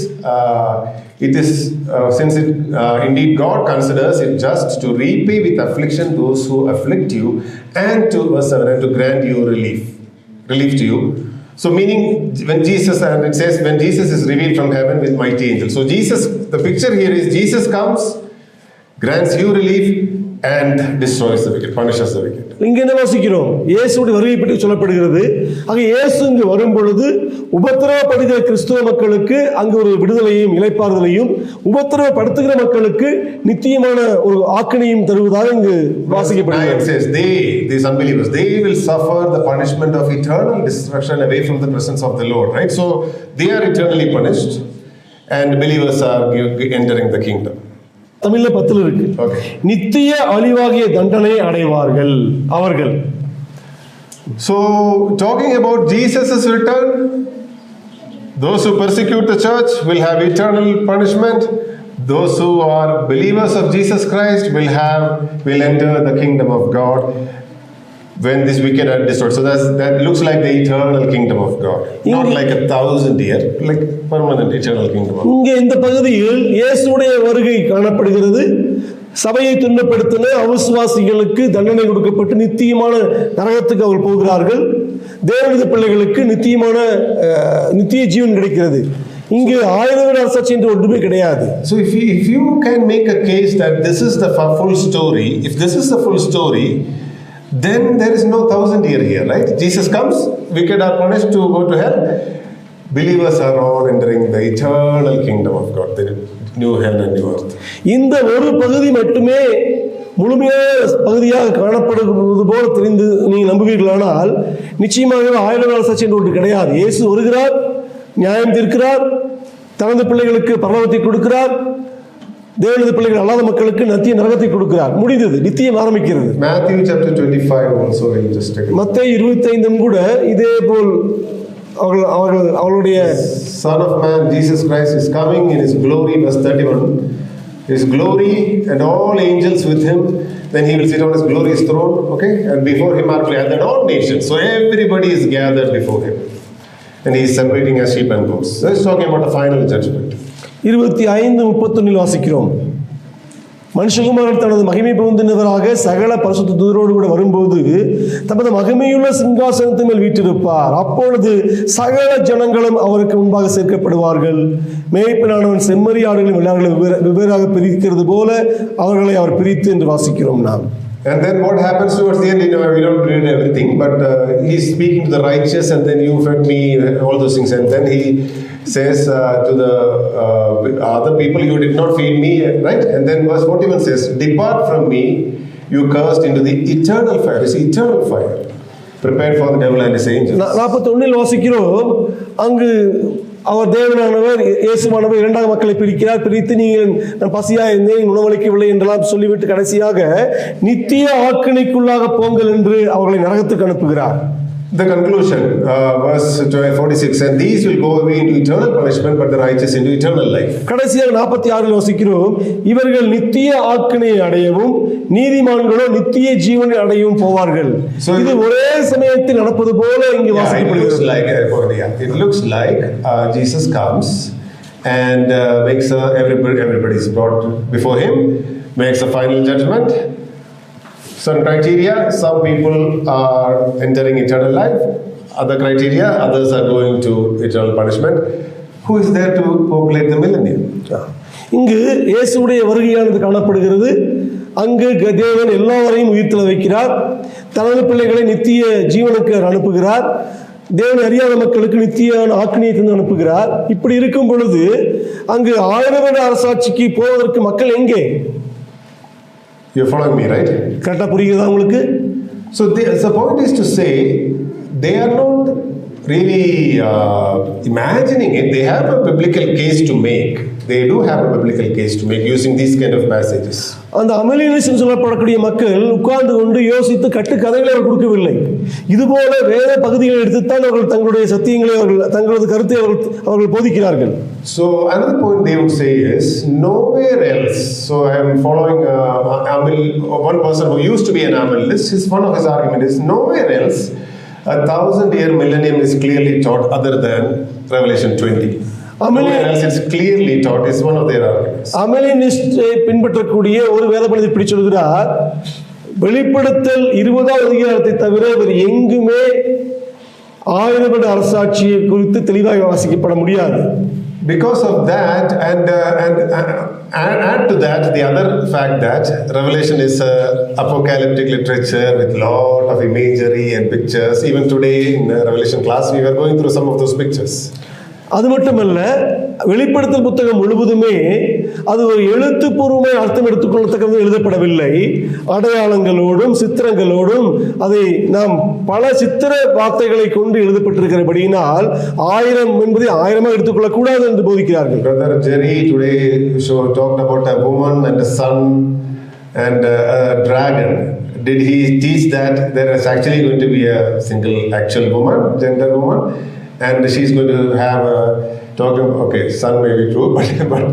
it is since it indeed God considers it just to repay with affliction those who afflict you, and to verse 7, and to grant you relief to you. So meaning when Jesus, and it says when Jesus is revealed from heaven with mighty angels. So Jesus, the picture here is Jesus comes, grants you relief and destroys the wicked, punishes the wicked. இங்க என்ன வாசிக்கிறோம்? இயேசுவுடைய வருகை பற்றி சொல்லப்படுகிறது. ஆக இயேசு இங்கு வரும் பொழுது உபத்திரவப்படுகிற கிறிஸ்துவ மக்களுக்கு அங்கு ஒரு விடுதலையும் இளைப்பாறுதலையும், உபத்திரவப்படுத்துகிற மக்களுக்கு நித்தியமான ஒரு ஆக்கினையும் தருவதாக இங்கு வாசிக்கப்படுகிறது. It says these unbelievers, they will suffer the punishment of eternal destruction away from the presence of the Lord, right? So they are eternally punished and believers are entering the kingdom. தமிழ்ல 10 இருக்கு. நித்திய அழிவாகிய தண்டனை அடைவார்கள் அவர்கள். So talking about Jesus' return, those who persecute the church will have eternal punishment. Those who are believers of Jesus Christ will enter the kingdom of God when this wicked are destroyed. So that looks like the eternal kingdom of God, not like 1,000 year, like permanent eternal kingdom of God. இங்கே இந்த பகுதியில் இயேசுவுடைய வருகை காணப்படுகிறது. சபையை துன்பப்படுத்தின அவிசுவாசிகளுக்கு தண்டனை கொடுக்கப்பட்டு நித்தியமான நரகத்துக்கு அவர்கள் போகிறார்கள். தேவனுடைய பிள்ளைகளுக்கு நித்திய ஜீவன் கிடைக்கிறது. இங்கு 1000 வருட அரசாட்சி என்று ஒன்றுமே கிடையாது. So if you can make a case that this is the full story, if this is the full story, then there is no 1,000 year here, right? Jesus comes, wicked are punished to go to hell, believers are all entering the eternal kingdom of God, the new heaven and new earth. இந்த ஒரு பகுதி மட்டுமே முழுமையான பகுதியாக காணப்படுவது போல தெரிந்து நீங்கள் நம்புவீர்களானால் நிச்சயமாக 1000 நாள் சாட்சி என்று ஒன்று கிடையாது. இயேசு வருகிறார், நியாயம் தீர்க்கிறார், தனது பிள்ளைகளுக்கு பரலோகத்தை கொடுக்கிறார், தேவனுடைய பிள்ளைகள் அல்லாத மக்களுக்கு நித்திய நரகத்தை கொடுக்கிறார். முடிந்தது, நித்தியம் ஆரம்பிக்கிறது. Matthew chapter 25 also will just take. மத்தேயு 25 கூட இதே போல் அவர்களுடைய Son of Man Jesus Christ is coming in his glory, verse 31. His glory and all angels with him. Then he will sit on his glorious throne, okay? And before him are gathered all nations. So everybody is gathered before him. And he is separating as sheep and goats. So he's talking about the final judgment. 25:31 வாசிக்கிறோம். மனுஷகுமாரன் தனது மகிமை பொருந்தினவராக சகல பரிசுத்த தூதரோடு கூட வரும்போது தமது மகிமையுள்ள சிங்காசனத்தின் மேல் வீற்றிருப்பார். அப்பொழுது சகல ஜனங்களும் அவருக்கு முன்பாக சேர்க்கப்படுவார்கள். மேய்ப்பனானவன் செம்மறி ஆடுகளின் வெள்ளாடுகளை வெவ்வேறாக பிரிக்கிறது போல அவர்களை அவர் பிரித்து என்று வாசிக்கிறோம் நாம். And then what happens towards the end, we don't read everything, but he's speaking to the righteous, and then you fed me, all those things, and then he says to the other people, you did not feed me, right? And then verse 41 says, depart from me, you cursed, into the eternal fire. It's eternal fire prepared for the devil and his angels. 41 வாசிக்கிறோம். அங்கு அவர் தேவனானவர் இயேசுவானவர் இரண்டாம் மக்களை பிரித்து நீங்கள் நான் பசியா இருந்தேன் உணவளிக்கவில்லை என்றெல்லாம் சொல்லிவிட்டு கடைசியாக நித்திய ஆக்கினைக்குள்ளாக போங்கள் என்று அவர்களை நரகத்துக்கு அனுப்புகிறார். The conclusion, verse 46, and these will go away into eternal punishment, but the righteous into eternal life. கடைசியாக 46 வாசிக்கிறோம், இவர்கள் நித்திய ஆக்கினையை அடையவும் நீதிமான்களோ நித்திய ஜீவனை அடையவும் போவார்கள். இது ஒரே சமயத்தில் நடப்பது போல இங்கு வாசிக்கப்படுகிறது. It looks like Jesus comes and makes everybody is brought before him, makes a final judgment. Some criteria, some people are entering eternal life. Other criteria, others are going to eternal punishment. Who is there to populate the millennium? இங்கு இயேசுவுடைய வருகையானது காணப்படுகிறது. அங்கு தேவன் எல்லாவரையும் உயிர்த்தெழ வைக்கிறார். தனது பிள்ளைகளை நித்திய ஜீவனுக்கு அனுப்புகிறார். தேவன் அறியாத மக்களுக்கு நித்திய ஆக்கினையை தந்து அனுப்புகிறார். இப்படி இருக்கும் பொழுது அங்கு 1000 வருட அரசாட்சிக்கு போவதற்கு மக்கள் எங்கே? You're following me, right? கரெக்டா புரியுதா உங்களுக்கு? So the point is to say they are not really imagining it. They have a biblical case to make. They do have a biblical case to make using these kind of passages. அந்த அமலினிசம் சொல்லப்படக்கூடிய மக்கள் உட்கார்ந்து கொண்டு யோசித்து கட்டுக்கதைகளை அவர் கொடுக்கவில்லை. இதுபோல வேத பகுதிகளை எடுத்துத்தான் அவர்கள் தங்களுடைய சத்தியங்களை தங்களது கருத்தை அவர்கள் போதிக்கிறார்கள். So another point they would say is nowhere else. So I am following one person who used to be an Amilist. One of his argument is nowhere else 1,000-year millennium is clearly taught other than Revelation 20. Nowhere else it's clearly taught is one of their arguments. அமலினிஸ்டை பின்பற்றக்கூடிய ஒரு வேத பண்டிதர் இப்படி சொல்கிறார், வெளிப்படுத்தல் 20ஆம் அதிகாரத்தை தவிர வேறு எங்குமே 1000 வருட அரசாட்சியை குறித்து தெளிவாக வாசிக்கப்பட முடியாது. Because of that, and add to that the other fact that Revelation is apocalyptic literature with lot of imagery and pictures. Even today in Revelation class, we were going through some of those pictures. அது மட்டுமல்ல, வெளிப்படுத்தல் புத்தகம் முழுவதுமே அது ஒரு எழுத்துப்பூர்வமான அர்த்தம் எடுத்துக்கொள்ளத்தக்கது எழுதப்படவில்லை. அடையாளங்களோடும் சித்திரங்களோடும் அதை நாம் பல சித்திர வார்த்தைகளை கொண்டு எழுதப்பட்டிருக்கிறபடியினால் 1000 என்பதை 1000 எடுத்துக்கொள்ளக்கூடாது என்று போதிக்கிறார்கள். Brother Jerry today talked about a woman and a son and a dragon. Did he teach that there is actually going to be a single actual woman, gender woman? And she's going to have a talking. Okay, sun may be true, but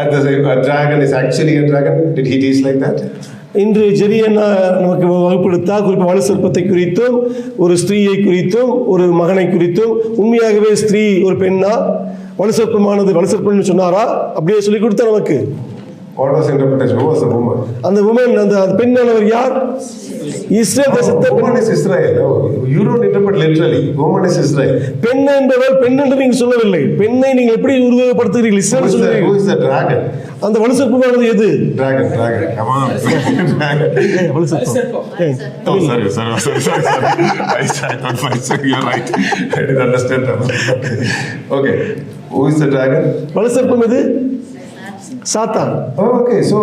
at the same, a dragon is actually a dragon. Did he teach like that? இன்று ஜெரியன்னா நமக்கு வகுப்படுத்தா குறிப்பாக வலு சிற்பத்தை குறித்தும் ஒரு ஸ்திரீயை குறித்தும் ஒரு மகனை குறித்தும் உண்மையாகவே ஸ்திரீ ஒரு பெண்ணா வலு சிற்பமானது வலு சிற்பம்னு சொன்னாரா அப்படியே சொல்லி கொடுத்தா நமக்கு? What was interpretation? Who was the woman? அந்த woman அந்த பெண்ணானவர் யார்? இஸ்ரேல் தேசத்தை. Woman is Israel. You don't interpret literally. Woman is Israel. பெண் என்பவர் பெண் என்று நீங்க சொல்லவில்லை. பெண்ணை நீங்க எப்படி உருவகப்படுத்துகிறீர்கள்? இஸ்ரேல் சொல்றீங்க. Who is the dragon? அந்த வலு சிற்பமானது எது? Dragon. Come on. Dragon. வலு சிற்பம். Oh, sorry. I thought you're right. I didn't understand that. Okay. Who is the dragon? வலு சிற்பம் எது? Satan. Oh, okay. So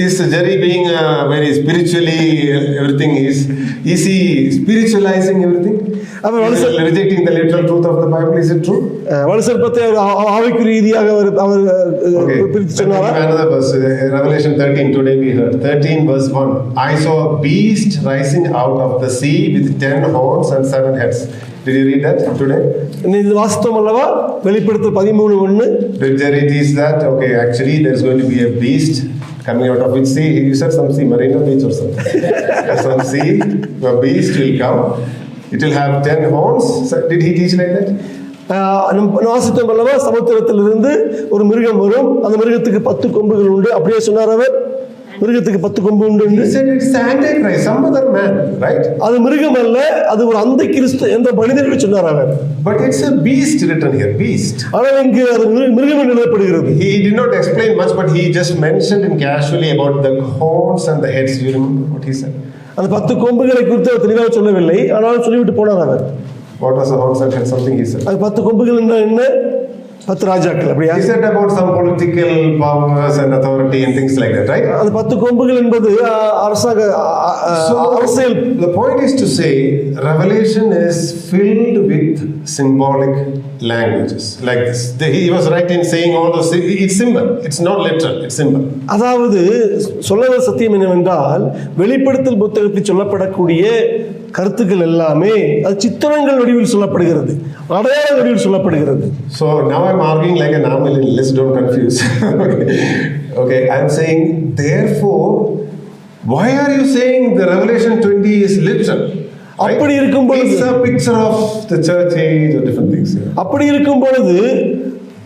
is Jerry being very spiritually everything? Is he spiritualizing everything? Rejecting the literal truth of the Bible? Is it true? வலு சிற்பத்தை ஆவிக்குரிய ரீதியாக அவர் பிரித்து சொன்னாரா? Another verse, Revelation 13. Today we heard 13 verse 1. I saw a beast rising out of the sea with 10 horns and 7 heads. Did you read that today? இது வாசித்தோம் அல்லவா? வெளிப்படுத்தல் 13:1. Did Jerry teach that? Okay, actually there's going to be a beast coming out of which sea? You said some sea, Marina Beach or something. Some sea, a beast will come. It will have 10 horns. Did he teach like that? வாசித்தோம் அல்லவா? சமுத்திரத்திலிருந்து ஒரு மிருகம் வரும், அந்த மிருகத்துக்கு 10 கொம்புகள் உண்டு அப்படியே சொன்னார் அவர். மிருகத்துக்கு 10 கொம்பு உண்டு. He said it's Antichrist, some other man, right? அது மிருகம் அல்ல, அது ஒரு அந்த கிறிஸ்து என்ற மனிதர்கள் சொன்னார் அவர். But it's a beast written here, beast. ஆனால் இங்கு அது மிருகம் என்று எழுதப்படுகிறது. He did not explain much, but he just mentioned in casually about the horns and the heads. You remember what he said? அந்த 10 கொம்புகளை குறித்து அவர் தெளிவாக சொல்லவில்லை, ஆனால் சொல்லிவிட்டு போனார் அவர். What was the horns and heads? Something he said. அது 10 கொம்புகள் என்ன? 10 ராஜாக்கள் அப்படியா? He said about some political powers and authority and things like that, right? அந்த 10 கொம்புகள் என்பது அரசியல். The point is to say Revelation is filled with symbolic languages like this. He was right in saying all those. It's symbol. It's not literal. It's symbol. அதாவது சொல்ல சத்தியம் என்னவென்றால் வெளிப்படுத்தல் புத்தகத்தில் சொல்லப்படக்கூடிய கருத்துக்கள் எல்லாமே அது சித்திரங்கள் வடிவில் சொல்லப்படுகிறது, அடையாள வடிவில் சொல்லப்படுகிறது. So now I'm arguing like an amillennialist. Don't confuse. Okay, I'm saying therefore, why are you saying the Revelation 20 is literal? அப்படி இருக்கும் பொழுது it's a picture of the church age or different things. அப்படி இருக்கும் பொழுது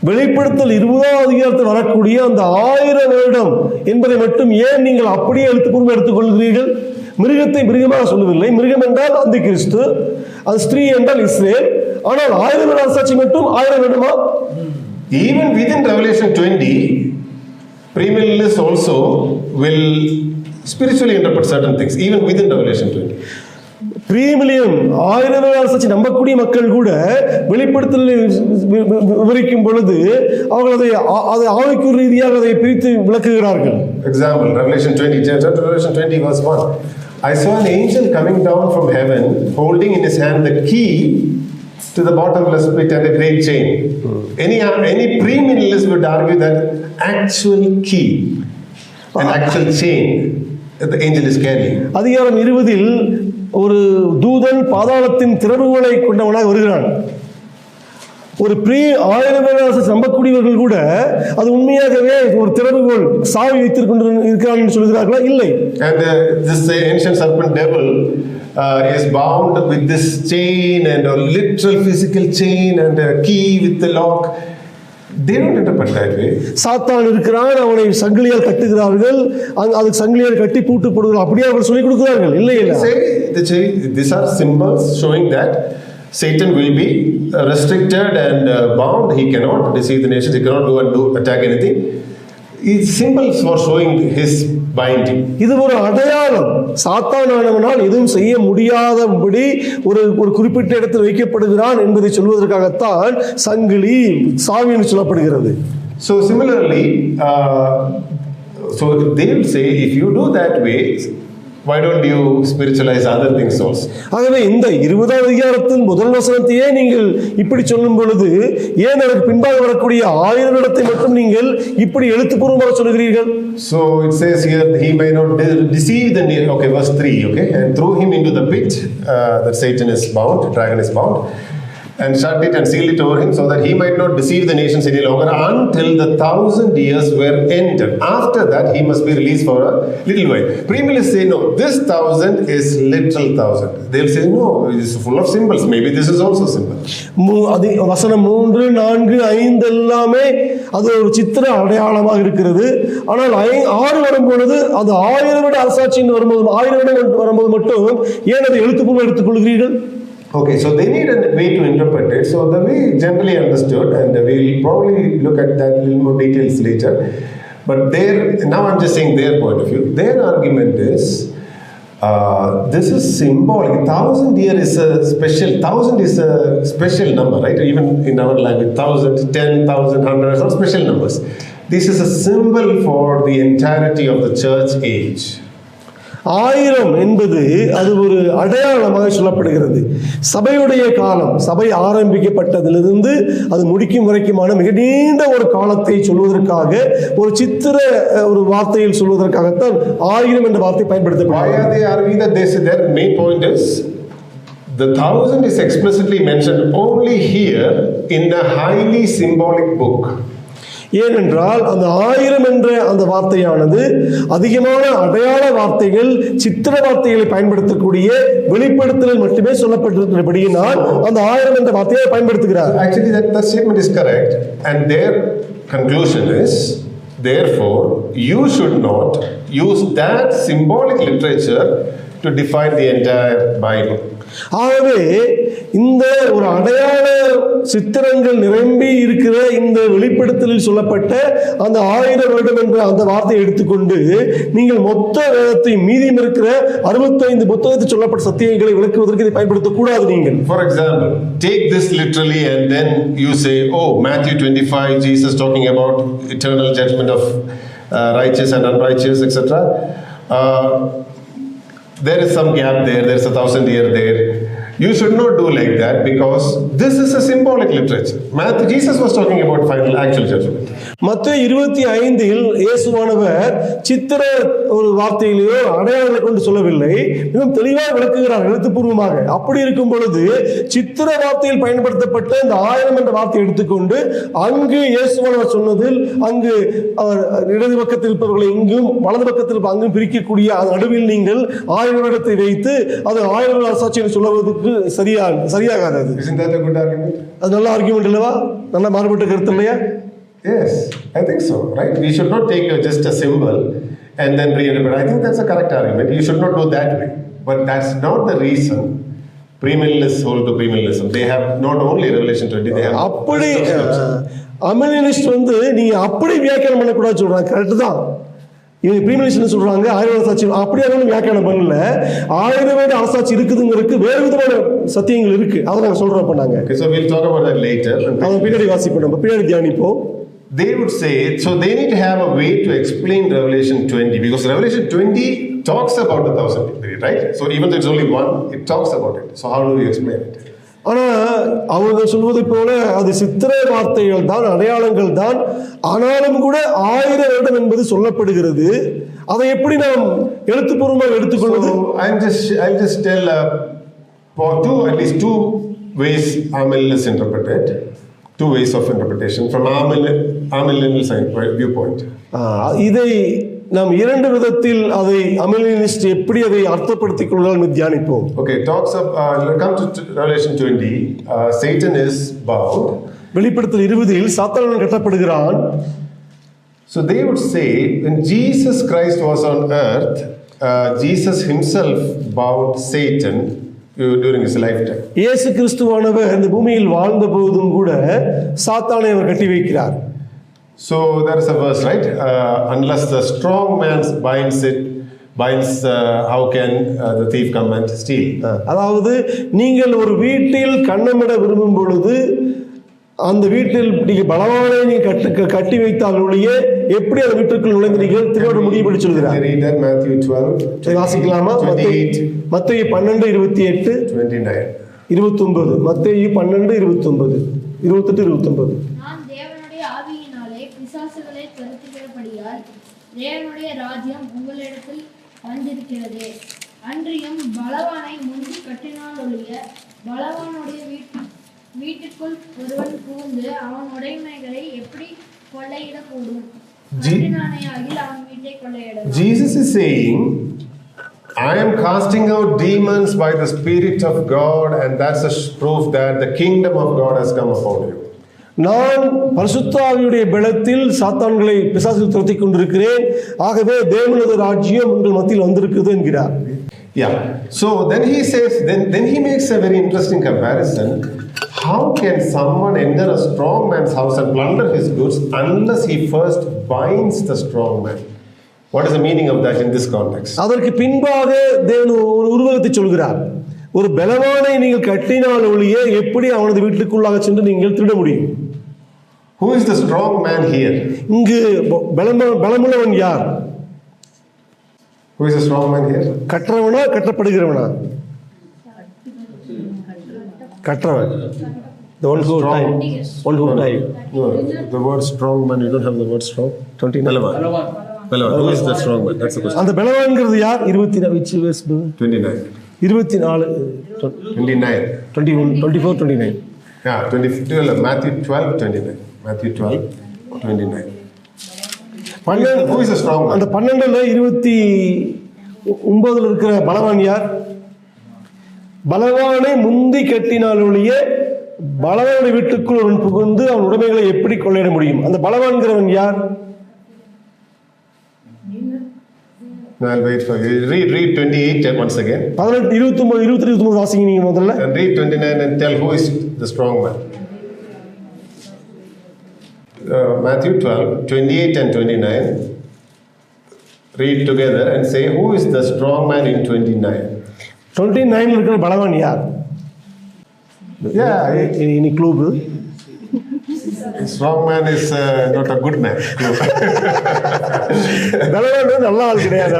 வெளிப்படுத்தல் 20ஆம் அதிகாரத்தில் வரக்கூடிய அந்த 1000 வருடம் என்பதை மட்டும் ஏன் நீங்கள் அப்படியே எழுத்துப்பூர்வம் எடுத்துக்கொள்கிறீர்கள்? மிருகத்தை மிருகமாக சொல்லவில்லை. மிருகம் என்றால் அந்த கிறிஸ்து, அது ஸ்திரீ என்றால் இஸ்ரேல். ஆனால் 1000 வருட அரசாட்சி மட்டும் 1000 வருடமா? Even within Revelation 20, premillennialists also will spiritually interpret certain things, even within Revelation 20. பிரீமிலியம் 1000 வருட அரசாட்சி நம்பக்கூடிய மக்கள் கூட வெளிப்படுத்தல் விவரிக்கும் பொழுது அவர்கள் அதை ஆவிக்குரிய ரீதியாக அதை பிரித்து விளக்குகிறார்கள். Example, Revelation 20 verse 1. I saw an angel coming down from heaven, holding in his hand the key to the bottomless pit and a great chain. Any premillennialist would argue that actual key, an actual chain that the angel is carrying. அதிகாரம் 20 ஒரு தூதன் பாதாளத்தின் திறவுகோலை கொண்டவனாக வருகிறான். ஒரு 1000 வருட நம்பக்கூடியவர்கள் கூட அது உண்மையாகவே ஒரு திறவுகோல் சாவி வைத்திருக்கின்ற இருக்கிறான் என்று சொல்கிறார்களா? இல்லை. And this ancient serpent devil is bound with this chain and a literal physical chain and a key with the lock. They don't interpret that way. சாத்தான் இருக்கிறான், அவனை சங்கிலியால் கட்டுகிறார்கள், அதுக்கு சங்கிலியால் கட்டி பூட்டு போடுகிறார்கள், அப்படியே அவர்கள் சொல்லிக் கொடுக்கிறார்கள். இல்லை இல்லை, these are symbols showing that Satan will be restricted and bound. He cannot deceive the nations. He cannot go and attack anything. It's symbols for showing his binding. இது ஒரு அடையாளம். சாத்தானானவனால் எதுவும் செய்ய முடியாதபடி ஒரு குறிப்பிட்ட இடத்தில் வைக்கப்படுகிறான் என்பதை சொல்வதற்காகத்தான் சங்கிலி சாவி என்று சொல்லப்படுகிறது. So similarly, so they will say, if you do that way, why don't you spiritualize other things also? ஆகவே இந்த 20ஆம் அதிகாரத்தின் முதல் வசனத்தையே நீங்கள் இப்படி சொல்லும் பொழுது ஏன் அதற்கு பின்பாக வரக்கூடிய 1000 வருடத்தை மட்டும் நீங்கள் இப்படி எழுத்துப்பூர்வமாக சொல்கிறீர்கள்? So it says here, he may not deceive the nation. Okay, verse 3, okay, and throw him into the pit that Satan is bound, dragon is bound, and shut it and seal it over him, so that he might not deceive the nations any longer until the 1000 years were ended. After that, he must be released for a little while. Premillennialists say, no, this 1000 is literal 1000. They'll say, no, it's full of symbols. Maybe this is also symbol. வசனம் 3, 4, 5 எல்லாமே அது ஒரு சித்திர அடையாளமாக இருக்கிறது. ஆனால் 6 வரும்பொழுது அது 1000 வருட அரசாட்சி வரும்போது 1000 வருடம் வரும்போது மட்டும் ஏன் அதை எழுத்துப்பூர்வம் எடுத்துக்கொள்கிறீர்கள்? Okay, so they need a way to interpret it. So the way generally understood, and we'll probably look at that in little more details later. But now I'm just saying their point of view. Their argument is, this is symbolic. 1000 year is a special. 1000 is a special number, right? Even in our language, 1000, 10,000, 100 are some special numbers. This is a symbol for the entirety of the church age. 1000 என்பது அது ஒரு அடையாளமாக சொல்லப்படுகிறது. சபையுடைய காலம், சபை ஆரம்பிக்கப்பட்டதிலிருந்து அது முடிக்கும் வரைக்குமான மிக நீண்ட ஒரு காலத்தை சொல்வதற்காக ஒரு சித்திர ஒரு வார்த்தையில் சொல்வதற்காகத்தான் 1000 என்ற வார்த்தை பயன்படுத்தப்படுகிறது. Why are they arguing that they say their main point is the 1000 is explicitly mentioned only here in a highly symbolic book. ஏனென்றால் அந்த 1000 என்ற அந்த வார்த்தையானது அதிகமான அடையாள வார்த்தைகள், சித்திர வார்த்தைகளை பயன்படுத்தக்கூடிய வெளிப்படுத்தலில் மட்டுமே சொல்லப்பட்டிருக்கிறபடியினால் அந்த 1000 என்ற வார்த்தையை பயன்படுத்துகிறார். Actually that statement is correct, and their conclusion is, therefore you should not use that symbolic literature to define the entire Bible. ஆகவே இந்த ஒரு அடையாள சித்திரங்கள் நிரம்பி இருக்கிற இந்த வெளிப்படுத்தலில் சொல்லப்பட்ட அந்த 1000 வருடம் என்ற அந்த வார்த்தையை எடுத்துக்கொண்டு நீங்கள் மொத்த வேதத்தை மீதியும் இருக்கிற 65 புத்தகத்தில் சொல்லப்பட்ட சத்தியங்களை விளக்குவதற்கு இதை பயன்படுத்தக்கூடாது. நீங்கள் for example take this literally and then you say, oh, Matthew 25, Jesus talking about eternal judgment of righteous and unrighteous, etc. There is some gap there, there's 1000 year there. You should not do like that because this is a symbolic literature. Jesus was talking about final actual judgment. மத்தேயு 25 இயேசுவானவர் சித்திர ஒரு வார்த்தையிலேயோ அடையாளங்களை கொண்டு சொல்லவில்லை, இன்னும் தெளிவாக விளக்குகிறார் எழுத்துப்பூர்வமாக. அப்படி இருக்கும் பொழுது சித்திர வார்த்தையில் பயன்படுத்தப்பட்ட இந்த 1000 என்ற வார்த்தையை எடுத்துக்கொண்டு அங்கு இயேசுவானவர் சொன்னதில் அங்கு அவர் இடது பக்கத்தில் இருப்பவர்களை இங்கும் வலது பக்கத்தில் அங்கும் பிரிக்கக்கூடிய நடுவில் நீங்கள் 1000 வருடத்தை வைத்து அது 1000 வருட அரசாட்சி என்று சொல்வதற்கு சரியாகாது. Isn't that a good argument? அது நல்ல ஆர்குமெண்ட் இல்லவா? நல்ல மாறுபட்ட கருத்து இல்லையா? Yes, I think so, right? We should not take just a symbol and then reinterpret. I think that's a correct argument. You should not do that way. But that's not the reason premillennialists hold to premillennialism. They have not only Revelation 20, they have... அப்படி அமிலினிஸ்ட் நீ அப்படி வியாக்கியானம் பண்ணக்கூடாது சொல்றாங்க. Correct தான். இவங்க பிரீமிலிஷன் சொல்றாங்க 1000 வருட அரசாட்சி, அப்படியே வியாக்கியானம் பண்ணல. 1000 வருட அரசாட்சி இருக்குதுங்கிறதுக்கு வேறு விதமான சத்தியங்கள் இருக்கு. அதை நாங்கள் சொல்றோம் பண்ணாங்க. Okay, so we'll talk about that later. அதை பின்னாடி வாசிப்போம், நம்ம பின்னாடி தியானிப்போம். They would say, so they need to have a way to explain Revelation 20 because Revelation 20 talks about the 1000 period, right? So even though it's only one, it talks about it. So how do we explain it? ஆனா அவங்க சொல்வதை போல அது சித்திர வார்த்தைகள் தான், அடையாளங்கள் தான். ஆனாலும் கூட 1000 வருடம் என்பது சொல்லப்படுகிறது. அதை எப்படி நாம் எழுத்துப்பூர்வமாக எடுத்துக்கொள்வது? I'll just tell at least two ways Amillennialists interpret it. Two ways of interpretation from Amillennial viewpoint. இதை நாம் இரண்டு விதத்தில் அதை அமிலினிஸ்ட் எப்படி அதை அர்த்தப்படுத்திக் கொள்ளாமல் தியானிப்போம். Okay, talks of come to Revelation 20. Satan is bound. வெளிப்படுத்தல் 20 சாத்தான் கட்டப்படுகிறான். So they would say when Jesus Christ was on earth, Jesus himself bound Satan during his lifetime. இயேசு கிறிஸ்துவானவர் இந்த பூமியில் வாழ்ந்த போதும் கூட சாத்தானை அவர் கட்டி வைக்கிறார். So there is a verse, right? Unless the strong man binds, how can the thief come and steal? அதாவது நீங்கள் ஒரு வீட்டில் கன்னமிட விரும்பும் பொழுது அந்த வீட்டில் நீங்கள் பலவானை நீங்கள் கட்டி வைத்தால் ஒழிய எப்படி அந்த வீட்டுக்குள் நுழைந்து நீங்கள் திருட முடியும் என்று சொல்கிறார். Matthew 12 வாசிக்கலாமா? மத்தேயு 12:28 29 29. மத்தேயு 12:29 28 29. நான் தேவனுடைய ஆவியினாலே பிசாசுகளை துரத்துகிறபடியால் தேவனுடைய ராஜ்யம் உங்களிடத்தில் வந்திருக்கிறதே. அன்றியும் பலவானை முந்தி கட்டினால் ஒழிய பலவானுடைய வீட்டுக்குள் ஒருவன் புகுந்து அவன் உடைமைகளை எப்படி கொள்ளையிடக்கூடும்? அவன் வீட்டை கொள்ளையிட. Jesus is saying, I am casting out demons by the Spirit of God, and that's a proof that the kingdom of God has come upon you. நான் பரிசுத்த ஆவியுடைய பலத்தில் சாத்தான்களை பிசாசுகளை துரத்திக் கொண்டிருக்கிறேன், ஆகவே தேவனுடைய ராஜ்யம் உங்கள் மத்தியில் வந்திருக்குது என்கிறார். Yeah. So then he says, then he makes a very interesting comparison. How can someone enter a strong man's house and plunder his goods unless he first binds the strong man? What is the meaning of that in this context? அதற்கு பின்பாக தேவன் ஒரு உருவகத்தை சொல்கிறார். ஒரு பலவானை நீங்கள் கட்டினால் ஒழிய எப்படி அவனது வீட்டுக்குள்ளாக சென்று நீங்கள் திருட முடியும்? Who is the strong man here? இங்கு பலமுள்ளவன் யார்? Who is the strong man here? கற்றவனா கட்டப்படுகிறவனா? கற்றவன். The one who died. One who died. No, the word strong man, you don't have the word strong. 29. Balawan. Who is the strong man? That's the question. அந்த பலவான்ங்கிறது யார்? 29 which verse? 29. 24 29. 21 24 29. Yeah, 12, Matthew 12:29. Matthew 12:29. Who is the strong man? அந்த 12ல 29 இருக்கிற பலவான் யார்? பலவானை முந்தி கட்டினால் ஒழிய பலவானுடைய வீட்டுக்குள் அவன் புகுந்து அவன் உடைமைகளை எப்படி கொள்ளையிட முடியும்? அந்த பலவான்கிறவன் யார்? I'll wait for you. Read 28 once again. 29 வாசிங்க நீங்க முதல்ல. And read 29 and tell who is the strong man. Matthew 12:28 and 29. Read together and say who is the strong man in 29. 29 இருக்கிற பலவான் யார்? Yeah, any clue? Strong man is not a good man. பலவான் நல்ல ஆள் கிடையாது.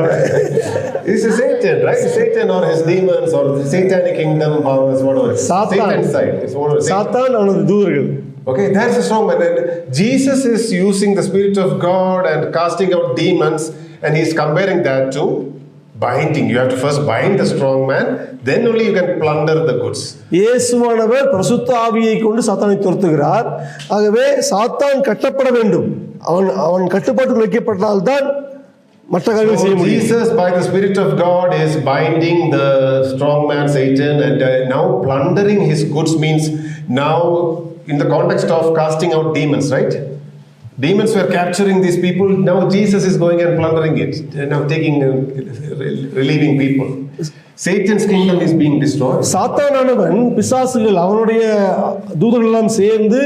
This is Satan, right? Satan or his demons or the satanic kingdom powers, whatever. Satan. Satan's side. It's whatever. Satan. சாத்தான் அவனது தூதர்கள். Okay, that's a strong man. And Jesus is using the Spirit of God and casting out demons, and he's comparing that to binding. You have to first bind the strong man, then only you can plunder the goods. இயேசுவானவர் பரிசுத்த ஆவியை கொண்டு சாத்தானை துரத்துகிறார். ஆகவே சாத்தான் கட்டப்பட வேண்டும். அவன் கட்டுப்பாட்டுக்கு வைக்கப்பட்டால்தான் மற்ற காரியங்களை செய்ய முடியும். Jesus, by the Spirit of God, is binding the strong man Satan, and now plundering his goods means now in the context of casting out demons, right? Demons were capturing these people. Now Jesus is going and plundering it, now taking, relieving people. Satan's kingdom is being destroyed. சாத்தானானவன் பிசாசுகள் அவனுடைய தூதர்கள் எல்லாம் சேர்ந்து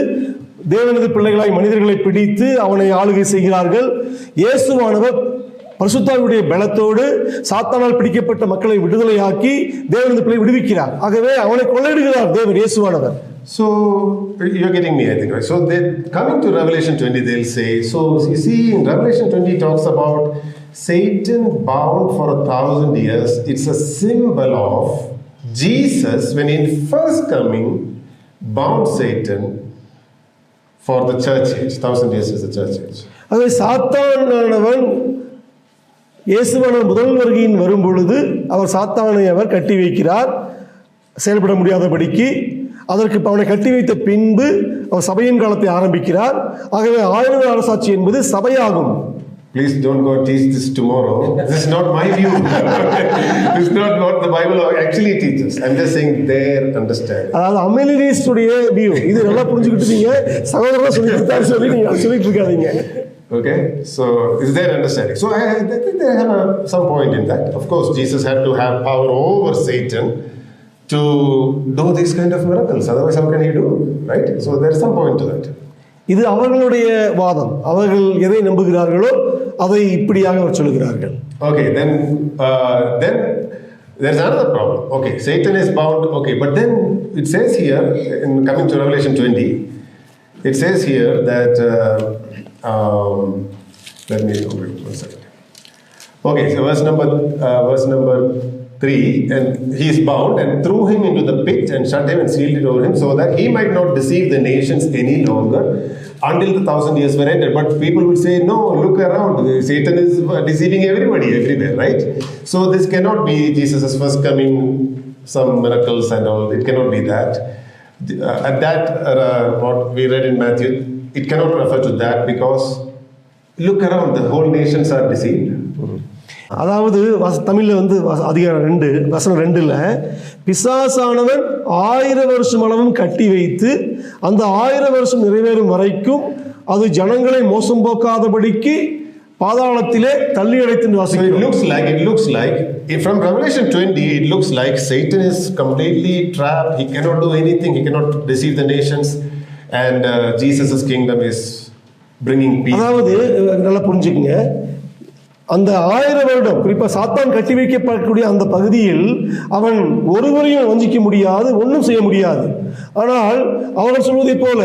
தேவனது பிள்ளைகளாய் மனிதர்களை பிடித்து அவனை ஆளுகை செய்கிறார்கள். இயேசுவானவர் பரிசுத்தாவியுடைய பலத்தோடு சாத்தானால் பிடிக்கப்பட்ட மக்களை விடுதலையாக்கி தேவனது பிள்ளை விடுவிக்கிறார். ஆகவே அவனை கொள்ளையிடுகிறார் தேவன் இயேசுவானவர். So you're getting me, I think, right? So they coming to Revelation 20, they'll say, so you see in Revelation 20 talks about Satan bound for 1,000 years. It's a symbol of Jesus when in first coming bound Satan for the church age. 1,000 years is the church age. ஆகவே சாத்தானானவன் இயேசுவானவர் முதல் வருகையின் வரும் பொழுது அவர் சாத்தானை அவர் கட்டி வைக்கிறார் செயல்பட முடியாதபடிக்கு. அதற்கு அவனை கட்டி வைத்த பின்பு அவர் சபையின் காலத்தை ஆரம்பிக்கிறார். ஆகவே 1000 அரசாட்சி என்பது சபையாகும். Please don't go teach this tomorrow. This is not my view. This is not what the Bible actually teaches. I'm just saying their understanding. அதாவது அமெலினிஸ்டுடைய வியூ இது நல்லா புரிஞ்சுக்கிட்டு நீங்க சகோதரனா சொல்லி நீங்க சொல்லிட்டு இருக்காதீங்க. Okay, so is their understanding. So I think they have some point in that. Of course, Jesus had to have power over Satan to do these kind of miracles. Otherwise, how can he do? Right? So there's some point to that. இது அவர்களுடைய வாதம். அவர்கள் எதை நம்புகிறார்களோ அதை இப்படியாக அவர் சொல்கிறார்கள். Okay, then there's another problem. Okay, Satan is bound. Okay, but then it says here, in coming to Revelation 20, it says here that let me wait 1 second. Okay, so verse number 3, and he is bound and threw him into the pit and shut him and sealed it over him, so that he might not deceive the nations any longer until the 1,000 years were ended. But people will say, no, look around, Satan is deceiving everybody everywhere, right? So this cannot be Jesus' first coming, some miracles and all. It cannot be that. At that, what we read in Matthew, it cannot refer to that, because look around, the whole nations are deceived. அதாவது தமிழில் வந்து அதிகாரம் 2 வசனம் 2ல் பிசாசானவன் 1000 வருஷம் அளவும் கட்டி வைத்து அந்த 1000 வருஷம் நிறைவேறும் வரைக்கும் அது ஜனங்களை மோசம் போக்காதபடிக்கு பாதாளத்திலே தள்ளி அடைத்து வாசிக்கிறோம். It looks like from Revelation 20 it looks like Satan is completely trapped. He cannot do anything. He cannot deceive the nations, and Jesus' kingdom is bringing peace. அதாவது நல்லா புரிஞ்சுக்கங்க, அந்த 1000 வருடம் குறிப்பாக சாத்தான் கட்டி வைக்கப்படக்கூடிய அந்த பகுதியில் அவன் ஒருவரையும் வஞ்சிக்க முடியாது, ஒன்றும் செய்ய முடியாது. ஆனால் அவர்கள் சொல்வதை போல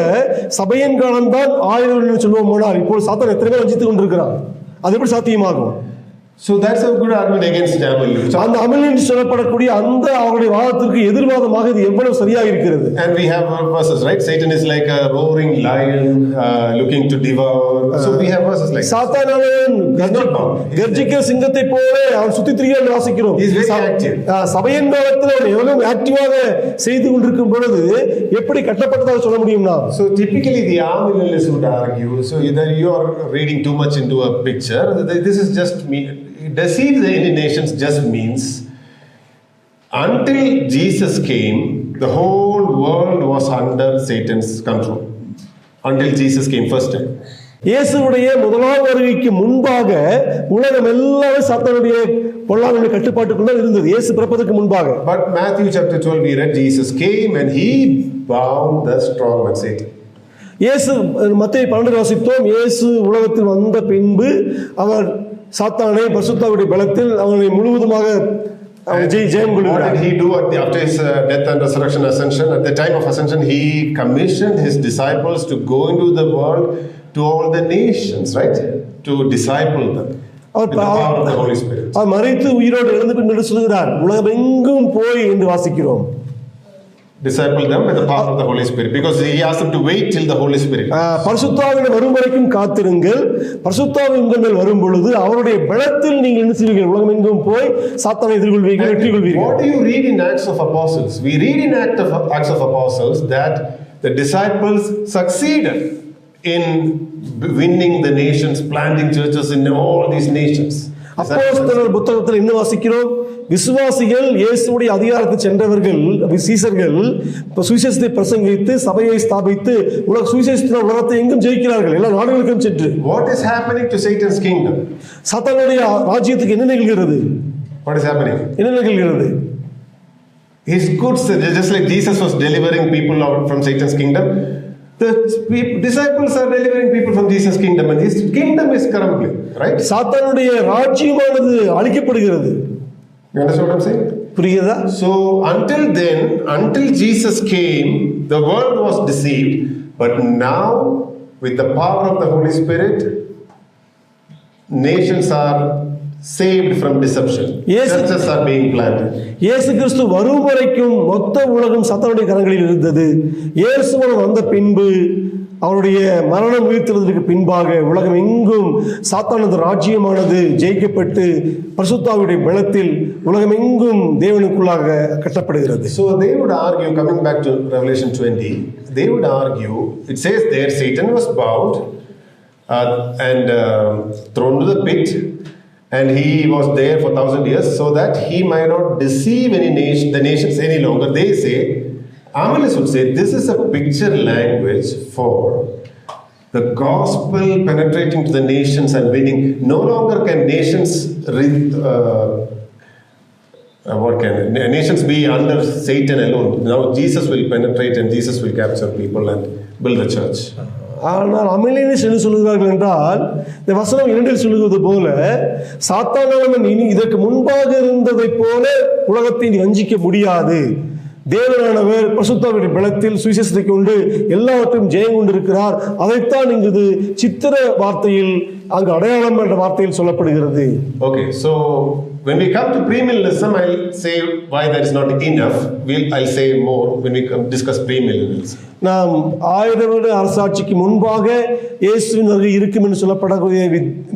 சபையின் காலம்தான் 1000 வருடம் சொல்லுவோம். போனால் இப்போ சாத்தான் எத்தனை பேர் வஞ்சித்துக் கொண்டிருக்கிறான், அது எப்படி சாத்தியமாகும்? So that's a good argument against Amalek. அந்த அமலின் சொல்லப்படக்கூடிய அந்த அவருடைய வாதத்திற்கு எதிர்வாதமாக இது எவ்வளவு சரியாக இருக்கிறது. And we have verses, right? Satan is like a roaring lion looking to devour. So we have verses like சாத்தானவன் கர்ஜிக்கிற சிங்கத்தை போல அவன் சுத்தி திரிகிறான் வாசிக்கிறோம். He is very active. சபையின் காலத்தில் அவன் எவ்வளவு ஆக்டிவாக செய்து கொண்டிருக்கும் பொழுது எப்படி கட்டப்பட்டதாக சொல்ல முடியும்னா? So typically the amillennialists would argue, so either you are reading too much into a picture. This is just me. Deceive the nations just means until Jesus came, the whole world was under Satan's control. Until Jesus came first time. இயேசுவுடைய முதலாவது வருகைக்கு முன்பாக உலகம் எல்லாமே சாத்தானுடைய பொல்லாத கட்டுப்பாட்டுக்குள்ள இருந்தது, இயேசு பிறப்பதற்கு முன்பாக. But Matthew chapter 12 we read Jesus came and he bound the strong man Satan. இயேசு மத்தேயு 12 வாசித்தோம். இயேசு உலகத்தில் வந்த பின்பு அவர் சாத்தானை பரிசுத்தாவியுடைய பலத்தில் அவனை முழுவதுமாக ஜெயம் கொள்கிறார். What did he do after his death and resurrection ascension? At the time of ascension he commissioned his disciples to go into the world to all the nations, right? To disciple them. with the power of the Holy Spirit. அவர் மரித்து உயிரோடு எழுந்து பின் என்று சொல்கிறார். உலகம் எங்கும் போய் என்று வாசிக்கிறோம். Disciple them with the power of the Holy Spirit, because he asked them to wait till the Holy Spirit. பரிசுத்தாவின் வரும் வரைக்கும் காத்திருங்கள். பரிசுத்தாவின் உங்கள் மேல் வரும் பொழுது அவருடைய பலத்தில் நீங்கள் என்ன செய்வீர்கள்? உலகம் எங்கும் போய் சாத்தானை எதிர்கொள்வீர்கள், வெற்றி கொள்வீர்கள். What do you read in Acts of Apostles? We read in Acts of Apostles that the disciples succeeded in winning the nations, planting churches in all these nations. அப்போஸ்தலர் புத்தகத்தில் என்ன வாசிக்கிறோம்? விசுவாசிகள் இயேசுவுடைய அதிகாரத்தை சென்றவர்கள், சீசர்கள் சுவிசேஷத்தை பிரசங்கித்து சபையை ஸ்தாபித்து சுவிசேஷத்தினால் உலகத்தை எங்கும் ஜெயிக்கிறார்கள், எல்லா நாடுகளுக்கும் சென்று. What is happening to Satan's kingdom? சாத்தானுடைய ராஜ்யத்துக்கு என்ன நிகழ்கிறது? What is happening? என்ன நிகழ்கிறது? His goods, just like Jesus was delivering people out from Satan's kingdom, the disciples are delivering people from Jesus' kingdom, and his kingdom is crumbling, right? சாத்தானுடைய ராஜ்யமானது அழிக்கப்படுகிறது. You understand what I'm saying? புரியுதா? So until then, until Jesus came, the world was deceived, but now with the power of the Holy Spirit, nations are saved from deception. Churches are being planted. இயேசு கிறிஸ்து வரும் வரைக்கும் மொத்த உலகம் சாத்தானுடைய கரங்களில் இருந்தது. இயேசுவன் வந்த பின்பு அவருடைய மரணம் உயிர்த்தெழுதலுக்கு பின்பாக உலகம் எங்கும் சாத்தானது ராஜ்யமானது ஜெயிக்கப்பட்டு பரிசுத்தாவியுடைய பலத்தில் உலகம் எங்கும் தேவனுக்குள்ளாக கட்டப்படுகிறது. So they would argue, coming back to Revelation 20, they would argue, it says there Satan was bound and thrown to the pit, and he was there for 1,000 years so that he might not deceive the nations any longer. They say, Amalis would say, this is a picture language for the gospel penetrating to the nations and winning. No longer can nations nations be under Satan alone. Now Jesus will penetrate and Jesus will capture people and build the church. ஆனால் அமிலேனிஸ் என்ன சொல்லுகிறார்கள் என்றால், இந்த வசனம் 2 சொல்லுவது போல சாத்தானவன் இனி இதற்கு முன்பாக இருந்ததை போல உலகத்தை வஞ்சிக்க முடியாது. தேவனானவர் பரிசுத்தாவின் பலத்தில் சுவிசேஷத்தை கொண்டு எல்லாவற்றையும் ஜெயம் கொண்டிருக்கிறார். அதைத்தான் இங்கு சித்திர வார்த்தையில் அங்கு அடையாளம் என்ற வார்த்தையில் சொல்லப்படுகிறது. Okay, so when we come to premillennialism, I'll say why that is not enough. I'll say more when we discuss premillennialism. நாம் 1000 வருட அரசாட்சிக்கு முன்பாக இயேசுவின் வருகை இருக்கும் என்று சொல்லப்படக்கூடிய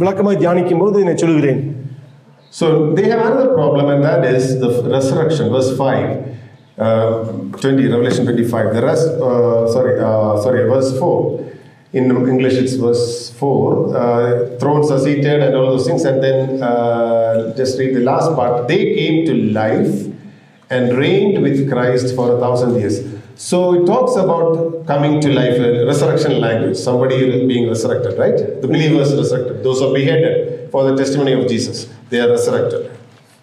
விளக்கமாய் தியானிக்கும் போது நான் சொல்கிறேன். So they have another problem, and that is the resurrection, verse 5. 20, Revelation 25. The rest, verse 4. In English, it's verse 4. Thrones are seated and all those things. And then just read the last part. They came to life and reigned with Christ for 1,000 years. So it talks about coming to life, resurrection language. Somebody being resurrected, right? The believers resurrected. Those are beheaded for the testimony of Jesus. They are resurrected.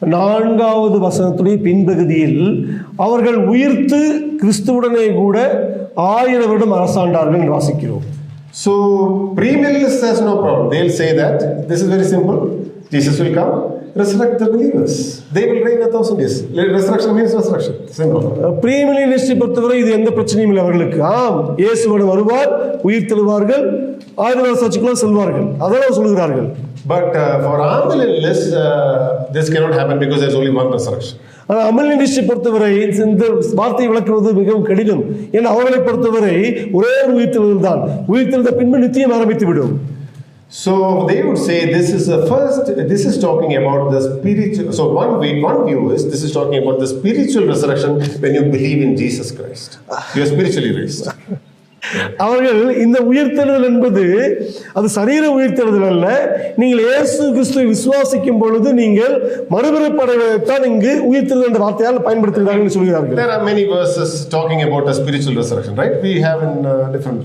4வது வசனத்துடைய பின்பகுதியில் அவர்கள் உயிர்த்து கிறிஸ்துவுடனே கூட 1000 வருடம் அரசாண்டார்கள் என்று வாசிக்கிறோம். So premillennialists has no problem. They'll say that this is very simple. Jesus will come, resurrect the believers. They will reign 1,000 years. Resurrection means resurrection. Simple. premillennialists பொறுத்தவரை இது எந்த பிரச்சனையும் இல்லை அவர்களுக்கு. ஆம், இயேசுவோடு வருவார், உயிர் தெழுவார்கள், 1000 வருஷத்துக்குள்ள செல்வார்கள், அதெல்லாம் சொல்கிறார்கள். But for amillennialists, this cannot happen because there's only one resurrection. ஆனால் அமிலேனிஸ்டை பொறுத்தவரை இந்த வார்த்தையை விளக்குவது மிகவும் கடினம். ஏன்னா அவர்களை பொறுத்தவரை ஒரே ஒரு உயிர்த்தெழுதல் தான், உயிர்த்தெழுந்த பின்பு நித்தியம் ஆரம்பித்து விடும். So they would say this is talking about the spiritual. So one view is this is talking about the spiritual resurrection when you believe in Jesus Christ. You are spiritually raised. அவர்கள் இந்த உயிர்த்தெழுதல் என்பது அது சரீர உயிர்த்தெழுதல் அல்ல. நீங்கள் இயேசு கிறிஸ்துவை விசுவாசிக்கும் பொழுது நீங்கள் மறுபிறப்படைவதைத்தான் இங்கு உயிர்த்தெழுதல் என்ற வார்த்தையால் பயன்படுத்துகிறார்கள் சொல்கிறார்கள். There are many verses talking about a spiritual resurrection, right? We have in different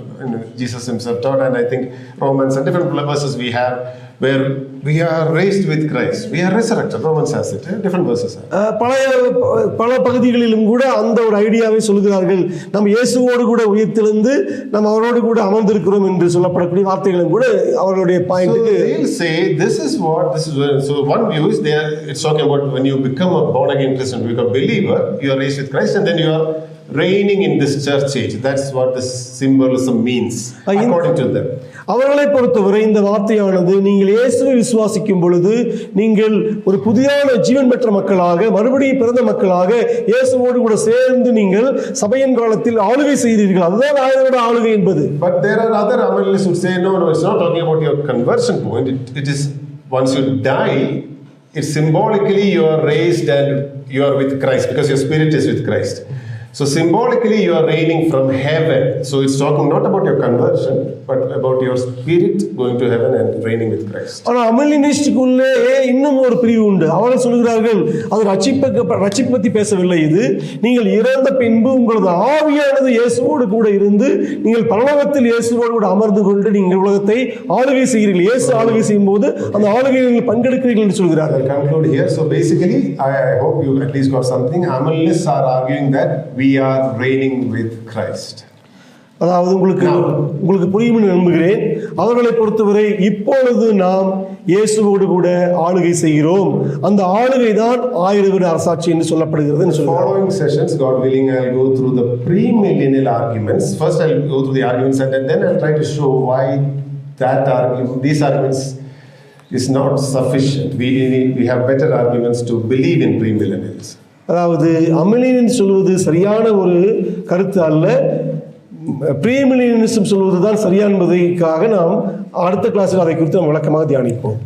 Jesus himself taught, and I think Romans and different verses we have where we are raised with Christ. We are resurrected. Romans has it. Different verses. பல பகுதிகளிலும் கூட அந்த ஒரு ஐடியாவை சொல்கிறார்கள். நம்ம இயேசுவோடு கூட உயிர்த்தெழுந்து நம்ம அவரோடு கூட அமர்ந்திருக்கிறோம் என்று சொல்லப்படக்கூடிய வார்த்தைகளும் கூட அவர்களுடைய பாயிண்ட்டுக்கு. So they'll say this is. So one view is there. It's talking about when you become a born again Christian, you become a believer, you are raised with Christ, and then you are reigning in this church age. That's what this symbolism means according to them. அவர்களை பொறுத்தவரை இந்த வார்த்தையானது நீங்கள் இயேசுவை விசுவாசிக்கும் பொழுது நீங்கள் ஒரு புதியான ஜீவன் பெற்ற மக்களாக, மறுபடியும் பிறந்த மக்களாக இயேசுவோடு கூட சேர்ந்து நீங்கள் சபையின் காலத்தில் ஆளுகை செய்தீர்கள். அதுதான் ஆயரோட ஆளுகை என்பது. But there are other Amalists who say, no, it's not talking about your conversion point. It is once you die, it's symbolically you are raised and you are with Christ because your spirit is with Christ. So symbolically you are reigning from heaven. So it's talking not about your conversion, but about your spirit going to heaven and reigning with Christ. ஆனால் அமலினிஸ்டுக்குள்ளே இன்னும் ஒரு பிரிவு உண்டு. அவர்கள் சொல்கிறார்கள் அது ரட்சிப்பு பற்றி பேசவில்லை. இது நீங்கள் இறந்த பின்பு உங்களது ஆவியானது இயேசுவோடு கூட இருந்து நீங்கள் பரலோகத்தில் இயேசுவோடு கூட அமர்ந்து கொண்டு நீங்கள் உலகத்தை ஆளுகை செய்கிறீர்கள். இயேசு ஆளுகை செய்யும் போது அந்த ஆளுகையில் நீங்கள் பங்கெடுக்கிறீர்கள் என்று சொல்கிறார்கள். I'll conclude here. So basically, I hope you at least got something. Amalists are arguing that we are reigning with Christ. அதாவது உங்களுக்கு புரியும் என்று நம்புகிறேன். அவர்களை பொறுத்தவரை இப்பொழுது நாம் இயேசுவோடு கூட ஆளுகை செய்கிறோம். அந்த ஆளுகை தான் 1000 வருட அரசாட்சி என்று சொல்லப்படுகிறது. Following sessions, God willing, I'll go through the premillennial arguments. First, I'll go through the arguments and then I'll try to show why these arguments is not sufficient. We have better arguments to believe in premillennialism. அதாவது அமிலியன் சொல்வது சரியான ஒரு கருத்து அல்ல, பிரீமிலியனிசம் சொல்வதுதான் சரியானதுக்காக நாம் அடுத்த கிளாஸில் அதை குறித்து விளக்கமாக தியானிப்போம்.